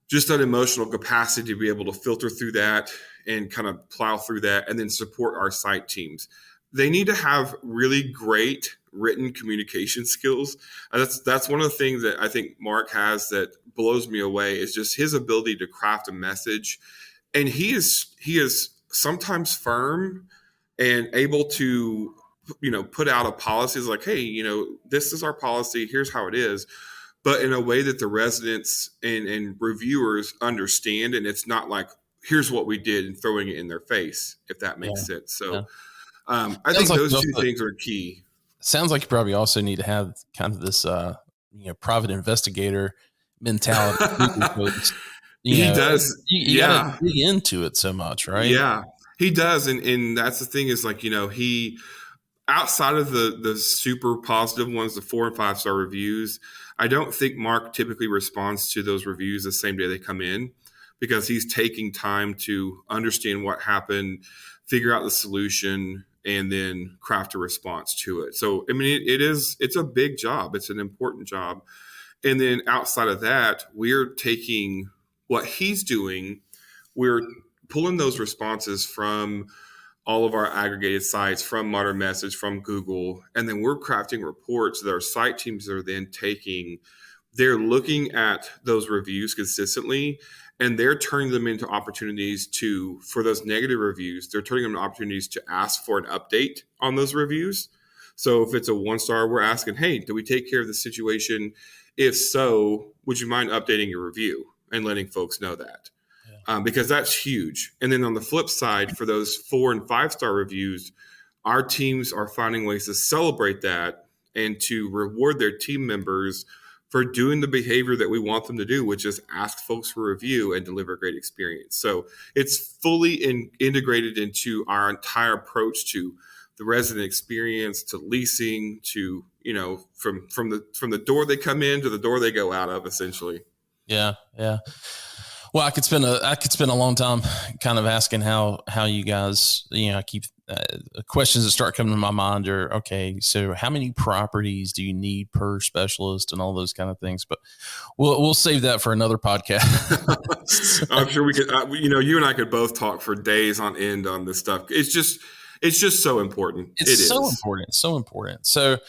just that emotional capacity to be able to filter through that and kind of plow through that and then support our site teams. they need to have really great written communication skills. That's one of the things that I think Mark has that blows me away, is just his ability to craft a message. And he is sometimes firm and able to, put out a policy like, hey, this is our policy, here's how it is, but in a way that the residents and reviewers understand. And it's not like, here's what we did and throwing it in their face, if that makes sense. So I think those two things are key. Sounds like you probably also need to have kind of this, private investigator mentality. He does. You got to dig into it so much, right? Yeah, he does. And that's the thing is, like, he, outside of the super positive ones, the 4 and 5 star reviews, I don't think Mark typically responds to those reviews the same day they come in, because he's taking time to understand what happened, figure out the solution, and then craft a response to it. So, I mean, it's a big job. It's an important job. And then outside of that, we're taking what he's doing, we're pulling those responses from all of our aggregated sites, from Modern Message, from Google, and then we're crafting reports that our site teams are then taking. They're looking at those reviews consistently, and they're turning them into opportunities for those negative reviews, they're turning them into opportunities to ask for an update on those reviews. So if it's a 1 star, we're asking, hey, did we take care of the situation? If so, would you mind updating your review and letting folks know that? Because that's huge. And then on the flip side, for those 4 and 5 star reviews, our teams are finding ways to celebrate that and to reward their team members for doing the behavior that we want them to do, which is ask folks for review and deliver a great experience. So it's fully integrated into our entire approach to the resident experience, to leasing, to, from the door they come in to the door they go out of, essentially. Yeah. Well, I could spend a long time kind of asking how you guys, I keep questions that start coming to my mind are, okay, so how many properties do you need per specialist and all those kind of things? But we'll save that for another podcast. I'm sure we could, you and I could both talk for days on end on this stuff. It's just so important. It's so important. So,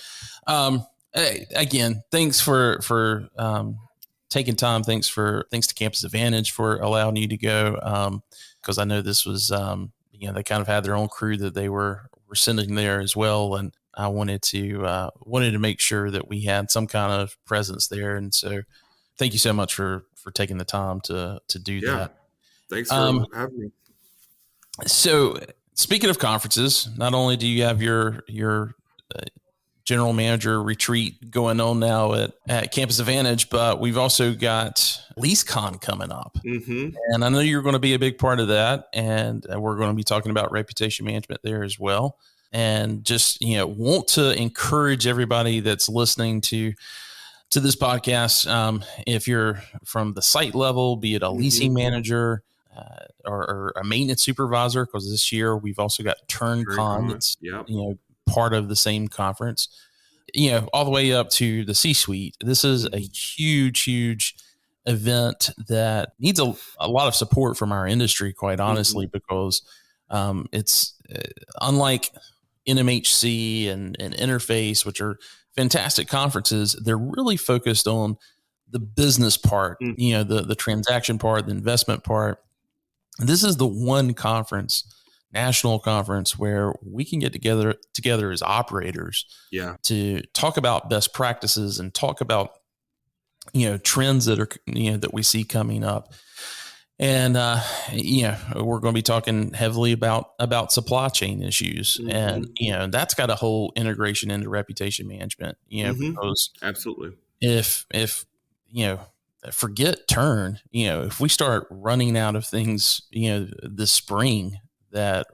again, thanks for taking time. Thanks to Campus Advantage for allowing you to go. Because I know this was, they kind of had their own crew that they were sending there as well. And I wanted to make sure that we had some kind of presence there. And so thank you so much for taking the time to do that. Thanks for having me. So speaking of conferences, not only do you have your general manager retreat going on now at Campus Advantage, but we've also got LeaseCon coming up. Mm-hmm. And I know you're going to be a big part of that. And we're going to be talking about reputation management there as well. And just, want to encourage everybody that's listening to this podcast. If you're from the site level, be it a leasing manager, or a maintenance supervisor, because this year we've also got TurnCon. It's, part of the same conference, all the way up to the C-suite. This is a huge event that needs a lot of support from our industry, quite honestly, because it's unlike NMHC and Interface, which are fantastic conferences. They're really focused on the business part, the transaction part, the investment part. This is the one conference, national conference, where we can get together as operators to talk about best practices and talk about, trends that are, that we see coming up. And, we're going to be talking heavily about supply chain issues. And, that's got a whole integration into reputation management, because absolutely. If, forget turn, if we start running out of things, this spring that,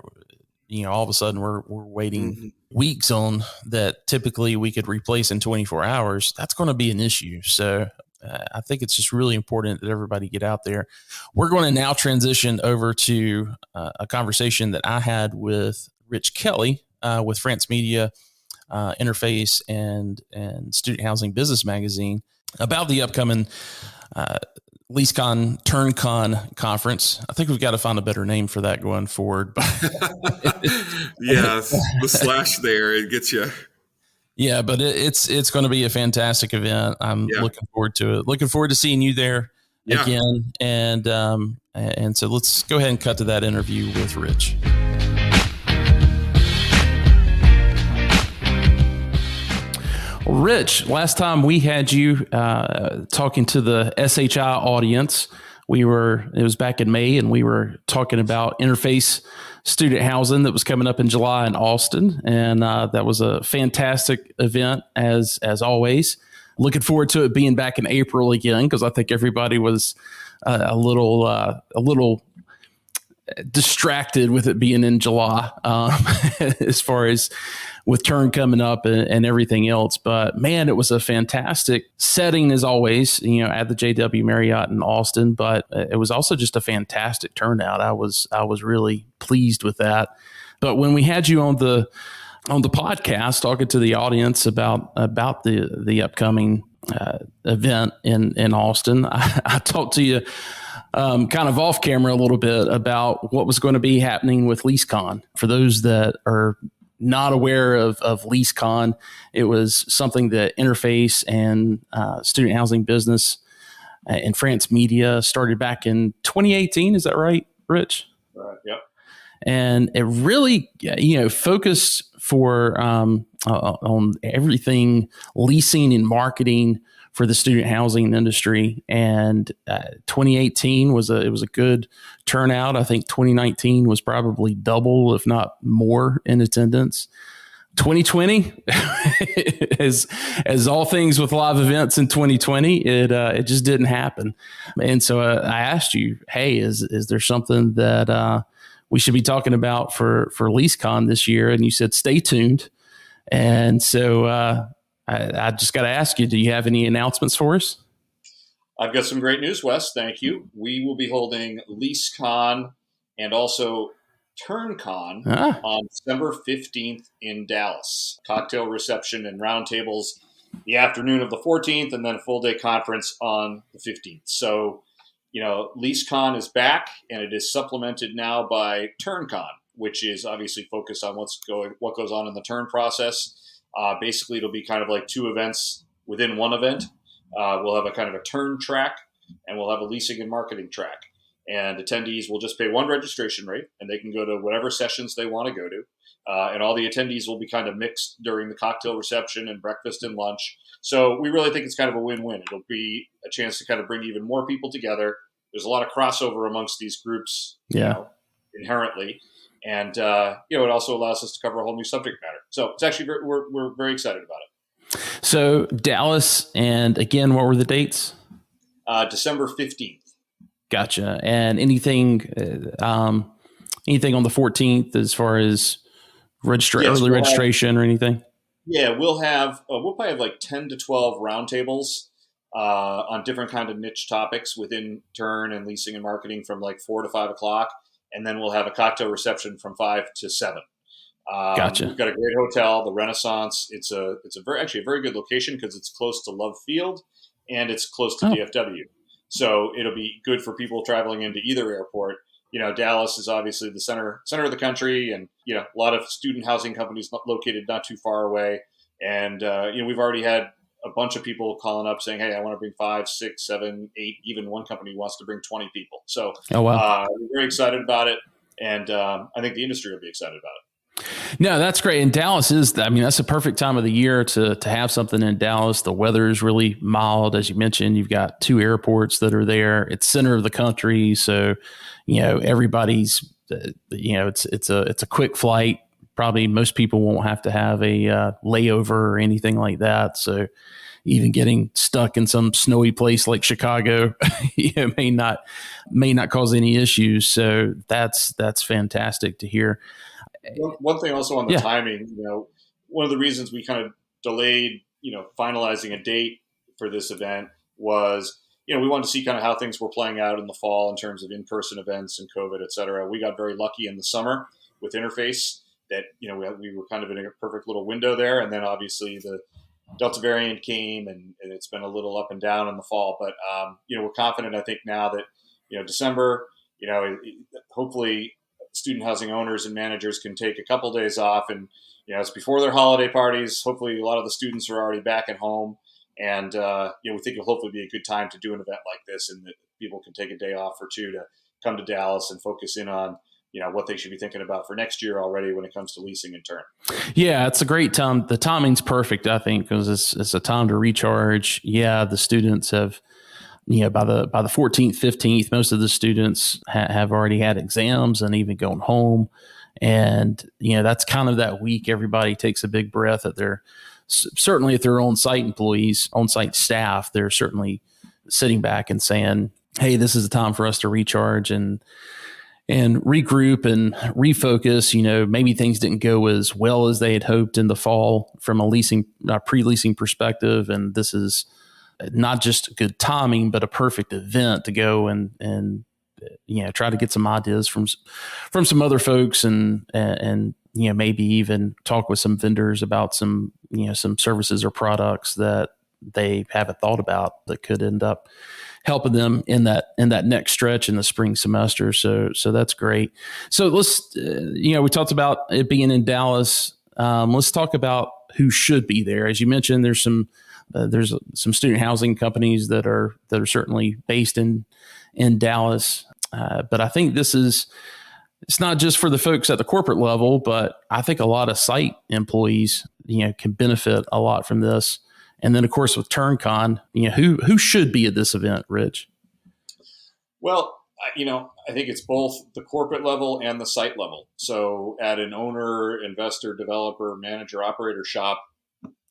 all of a sudden we're waiting weeks on that typically we could replace in 24 hours, that's going to be an issue. So I think it's just really important that everybody get out there. We're going to now transition over to a conversation that I had with Rich Kelley with France Media, Interface, and Student Housing Business Magazine about the upcoming LeaseCon TurnCon conference. I think we've got to find a better name for that going forward. Yeah, the slash there, it gets you. Yeah, but it's going to be a fantastic event. I'm looking forward to it. Looking forward to seeing you there again. And so let's go ahead and cut to that interview with Rich. Rich, last time we had you talking to the SHI audience, it was back in May, and we were talking about interface student housing that was coming up in July in Austin. And that was a fantastic event as always. Looking forward to it being back in April again, because I think everybody was a little distracted with it being in July as far as with Turn coming up and everything else. But man, it was a fantastic setting as always, at the JW Marriott in Austin, but it was also just a fantastic turnout. I was really pleased with that. But when we had you on the podcast talking to the audience about the upcoming event in Austin, I talked to you kind of off camera a little bit about what was going to be happening with LeaseCon. For those that are not aware of LeaseCon, it was something that Interface and Student Housing Business and France Media started back in 2018. Is that right, Rich? Yep. And it really, focused on everything leasing and marketing for the student housing industry. And 2018 was a good turnout. I think 2019 was probably double, if not more, in attendance. 2020, as all things with live events in 2020, it just didn't happen. And so I asked you, hey, is there something that we should be talking about for LeaseCon this year? And you said, stay tuned. And so I just got to ask you, do you have any announcements for us? I've got some great news, Wes. Thank you. We will be holding LeaseCon and also TurnCon on December 15th in Dallas. Cocktail reception and roundtables the afternoon of the 14th, and then a full-day conference on the 15th. So, LeaseCon is back, and it is supplemented now by TurnCon, which is obviously focused on what goes on in the turn process. Basically, it'll be kind of like two events within one event. We'll have a kind of a turn track, and we'll have a leasing and marketing track. And attendees will just pay one registration rate, and they can go to whatever sessions they want to go to. And all the attendees will be kind of mixed during the cocktail reception and breakfast and lunch. So we really think it's kind of a win-win. It'll be a chance to kind of bring even more people together. There's a lot of crossover amongst these groups, inherently. And, it also allows us to cover a whole new subject matter. So it's actually, we're very excited about it. So Dallas, and again, what were the dates? December 15th. Gotcha. And anything on the 14th as far as early registration or anything? Yeah, we'll probably have like 10 to 12 roundtables on different kind of niche topics within turn and leasing and marketing from like 4 to 5 o'clock. And then we'll have a cocktail reception from 5 to 7. Gotcha. We've got a great hotel, the Renaissance. It's a very good location because it's close to Love Field and it's close to DFW. So it'll be good for people traveling into either airport. Dallas is obviously the center of the country, and a lot of student housing companies located not too far away. And we've already had a bunch of people calling up saying, hey, I want to bring 5, 6, 7, 8, even one company wants to bring 20 people. So we're very excited about it. And I think the industry will be excited about it. No, that's great. And Dallas that's a perfect time of the year to have something in Dallas. The weather is really mild. As you mentioned, you've got 2 airports that are there. It's center of the country. So, everybody's, it's a quick flight. Probably most people won't have to have a layover or anything like that. So even getting stuck in some snowy place like Chicago, may not cause any issues. So that's fantastic to hear. One thing also on the timing, one of the reasons we kind of delayed, finalizing a date for this event was, we wanted to see kind of how things were playing out in the fall in terms of in-person events and COVID, et cetera. We got very lucky in the summer with Interface that, we were kind of in a perfect little window there. And then obviously the Delta variant came, and it's been a little up and down in the fall. But we're confident. I think now that December, hopefully student housing owners and managers can take a couple days off, and it's before their holiday parties. Hopefully, a lot of the students are already back at home, and we think it'll hopefully be a good time to do an event like this, and that people can take a day off or two to come to Dallas and focus in on what they should be thinking about for next year already when it comes to leasing and turn. Yeah, it's a great time. The timing's perfect, I think, because it's a time to recharge. Yeah, the students have, by the 14th, 15th, most of the students have already had exams and even going home. And, that's kind of that week everybody takes a big breath at certainly if they're on-site employees, on-site staff, they're certainly sitting back and saying, hey, this is the time for us to recharge and regroup and refocus. Maybe things didn't go as well as they had hoped in the fall from a pre-leasing perspective. And this is not just good timing, but a perfect event to go and try to get some ideas from some other folks and maybe even talk with some vendors about some services or products that they haven't thought about that could end up helping them in that next stretch in the spring semester. So that's great. So let's, we talked about it being in Dallas. Let's talk about who should be there. As you mentioned, there's some student housing companies that are certainly based in Dallas. But I think it's not just for the folks at the corporate level, but I think a lot of site employees, can benefit a lot from this. And then, of course, with TurnCon, who should be at this event, Rich? Well, I think it's both the corporate level and the site level. So at an owner, investor, developer, manager, operator shop,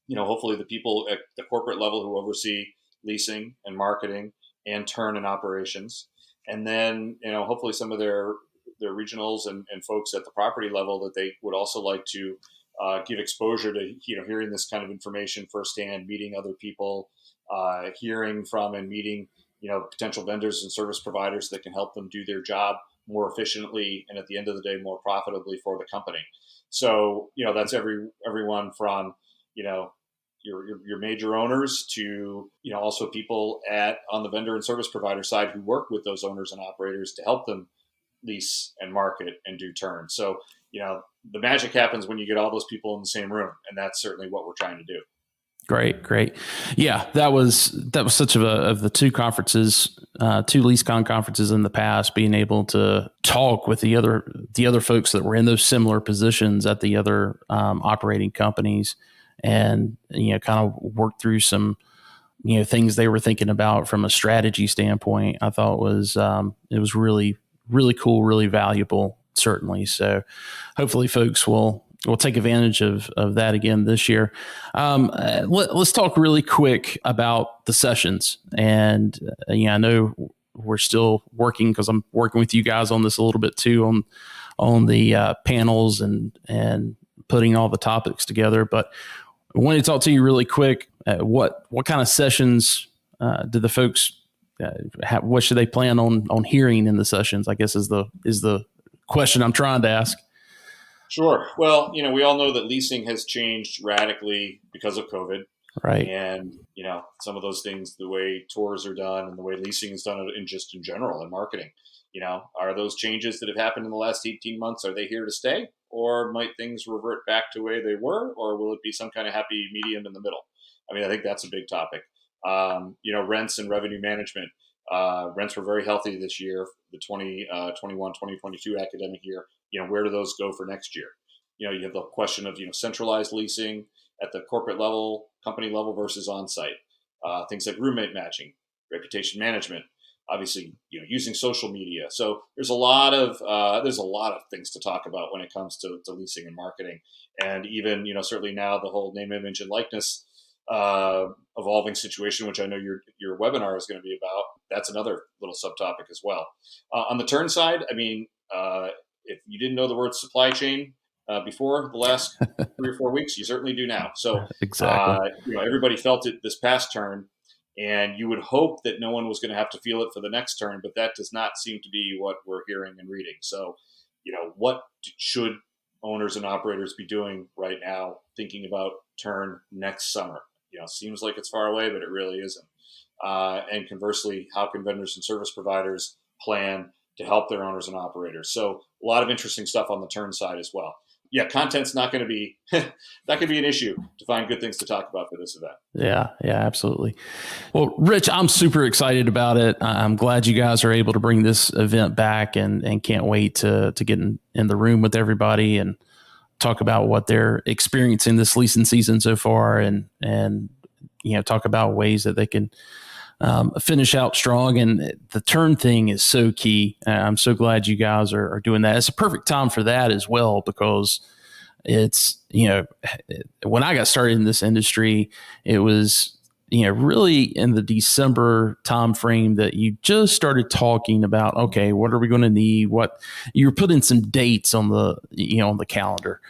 hopefully the people at the corporate level who oversee leasing and marketing and turn and operations. And then, hopefully some of their regionals and folks at the property level that they would also like to give exposure to, hearing this kind of information firsthand, meeting other people, hearing from and meeting, potential vendors and service providers that can help them do their job more efficiently and at the end of the day, more profitably for the company. So, that's everyone from, your major owners to, also people on the vendor and service provider side who work with those owners and operators to help them lease and market and do turn. So, the magic happens when you get all those people in the same room, and that's certainly what we're trying to do. Great. Yeah, that was such of the two conferences, two LeaseCon conferences in the past, being able to talk with the other folks that were in those similar positions at the other operating companies, and kind of work through some things they were thinking about from a strategy standpoint. I thought it was really, really cool, really valuable, certainly. So hopefully folks will take advantage of that again this year. Let's talk really quick about the sessions. And I know we're still working, because I'm working with you guys on this a little bit too, on the panels and putting all the topics together. But I wanted to talk to you really quick. What kind of sessions do the folks what should they plan on hearing in the sessions, I guess is the question I'm trying to ask. Sure. Well, we all know that leasing has changed radically because of COVID. Right. And, some of those things, the way tours are done and the way leasing is done in general in marketing, are those changes that have happened in the last 18 months, are they here to stay? Or might things revert back to the way they were? Or will it be some kind of happy medium in the middle? I think that's a big topic. Rents and revenue management. Rents were very healthy this year, the 2022 academic year. Where do those go for next year? You have the question of, centralized leasing at the corporate level, company level versus on-site. Things like roommate matching, reputation management, obviously, using social media. So there's a lot of things to talk about when it comes to leasing and marketing. And even, certainly now the whole name, image, and likeness evolving situation, which I know your webinar is going to be about. That's another little subtopic as well. On the turn side, if you didn't know the word supply chain before the last 3 or 4 weeks, you certainly do now. So exactly, everybody felt it this past turn, and you would hope that no one was going to have to feel it for the next turn, but that does not seem to be what we're hearing and reading. So, what should owners and operators be doing right now, thinking about turn next summer? seems like it's far away, but it really isn't. And conversely, how can vendors and service providers plan to help their owners and operators? So a lot of interesting stuff on the turn side as well. Yeah, content's not going to be that could be an issue to find good things to talk about for this event. Yeah, absolutely. Well, Rich, I'm super excited about it. I'm glad you guys are able to bring this event back, and can't wait to get in the room with everybody and talk about what they're experiencing this leasing season so far, and talk about ways that they can finish out strong. And the turn thing is so key. I'm so glad you guys are doing that. It's a perfect time for that as well, because it's, when I got started in this industry, it was, really in the December timeframe that you just started talking about, okay, what are we going to need? What you're putting some dates on the, on the calendar.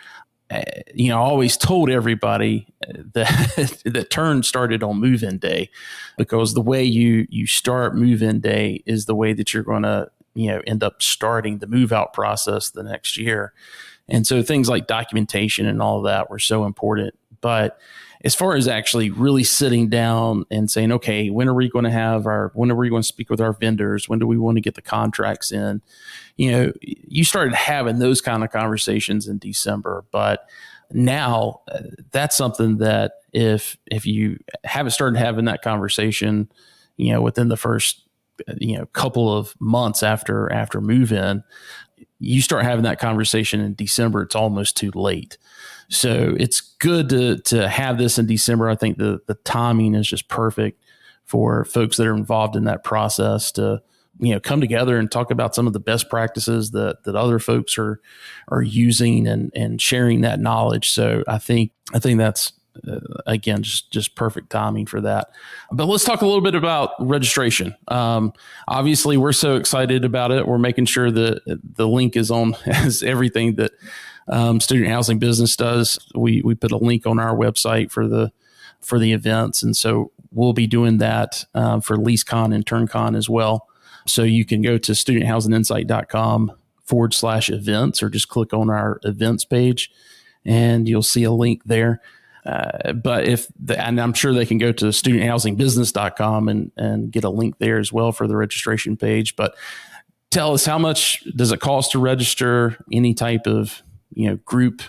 I always told everybody that turn started on move-in day, because the way you start move-in day is the way that you're going to, end up starting the move-out process the next year. And so things like documentation and all of that were so important. But as far as actually really sitting down and saying, okay, when are we going to speak with our vendors? When do we want to get the contracts in? You started having those kind of conversations in December, but now that's something that if you haven't started having that conversation, within the first, couple of months after move in, you start having that conversation in December, it's almost too late. So it's good to have this in December. I think the timing is just perfect for folks that are involved in that process to, come together and talk about some of the best practices that other folks are using and sharing that knowledge. So I think that's, again, just perfect timing for that. But let's talk a little bit about registration. Obviously, we're so excited about it. We're making sure that the link is on as everything that Student Housing Business does. We put a link on our website for the events, and so we'll be doing that for LeaseCon and TurnCon as well. So you can go to studenthousinginsight.com/events, or just click on our events page, and you'll see a link there. But and I'm sure they can go to studenthousingbbusiness.com and get a link there as well for the registration page. But tell us, how much does it cost to register? Any type of group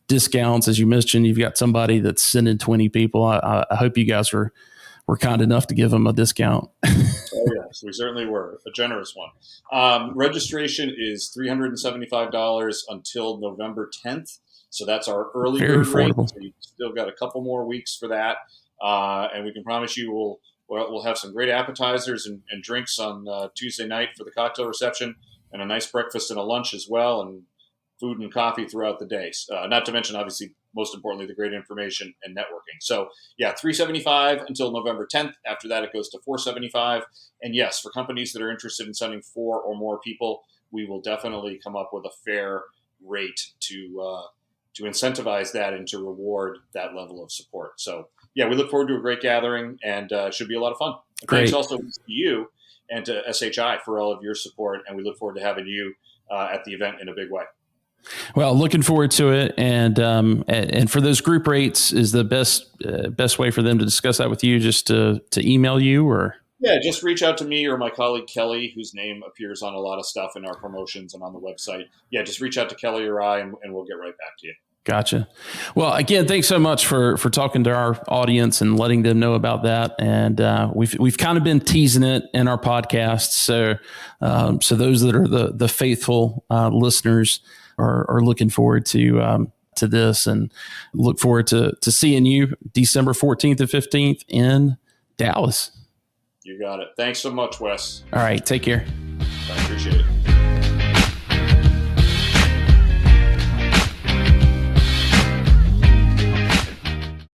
discounts? As you mentioned, you've got somebody that's sending 20 people. I hope you guys were kind enough to give them a discount. Oh, yes, we certainly were. A generous one. Registration is $375 until November 10th. So that's our early bird rate. So you've still got a couple more weeks for that. And we can promise you we'll have some great appetizers and drinks on Tuesday night for the cocktail reception, and a nice breakfast and a lunch as well, and food and coffee throughout the day. Not to mention, obviously, most importantly, the great information and networking. So yeah, $375 until November 10th. After that, it goes to $475. And yes, for companies that are interested in sending 4 or more people, we will definitely come up with a fair rate to incentivize that and to reward that level of support. So yeah, we look forward to a great gathering, and should be a lot of fun. Great. Thanks also to you and to SHI for all of your support, and we look forward to having you at the event in a big way. Well, looking forward to it, and for those group rates, is the best way for them to discuss that with you just to email you, or? Yeah, just reach out to me or my colleague Kelly, whose name appears on a lot of stuff in our promotions and on the website. Yeah, just reach out to Kelly or I, and we'll get right back to you. Gotcha. Well, again, thanks so much for talking to our audience and letting them know about that. And we've kind of been teasing it in our podcast. So those that are the faithful listeners are looking forward to this, and look forward to seeing you December 14th and 15th in Dallas. You got it. Thanks so much, Wes. All right. Take care. I appreciate it.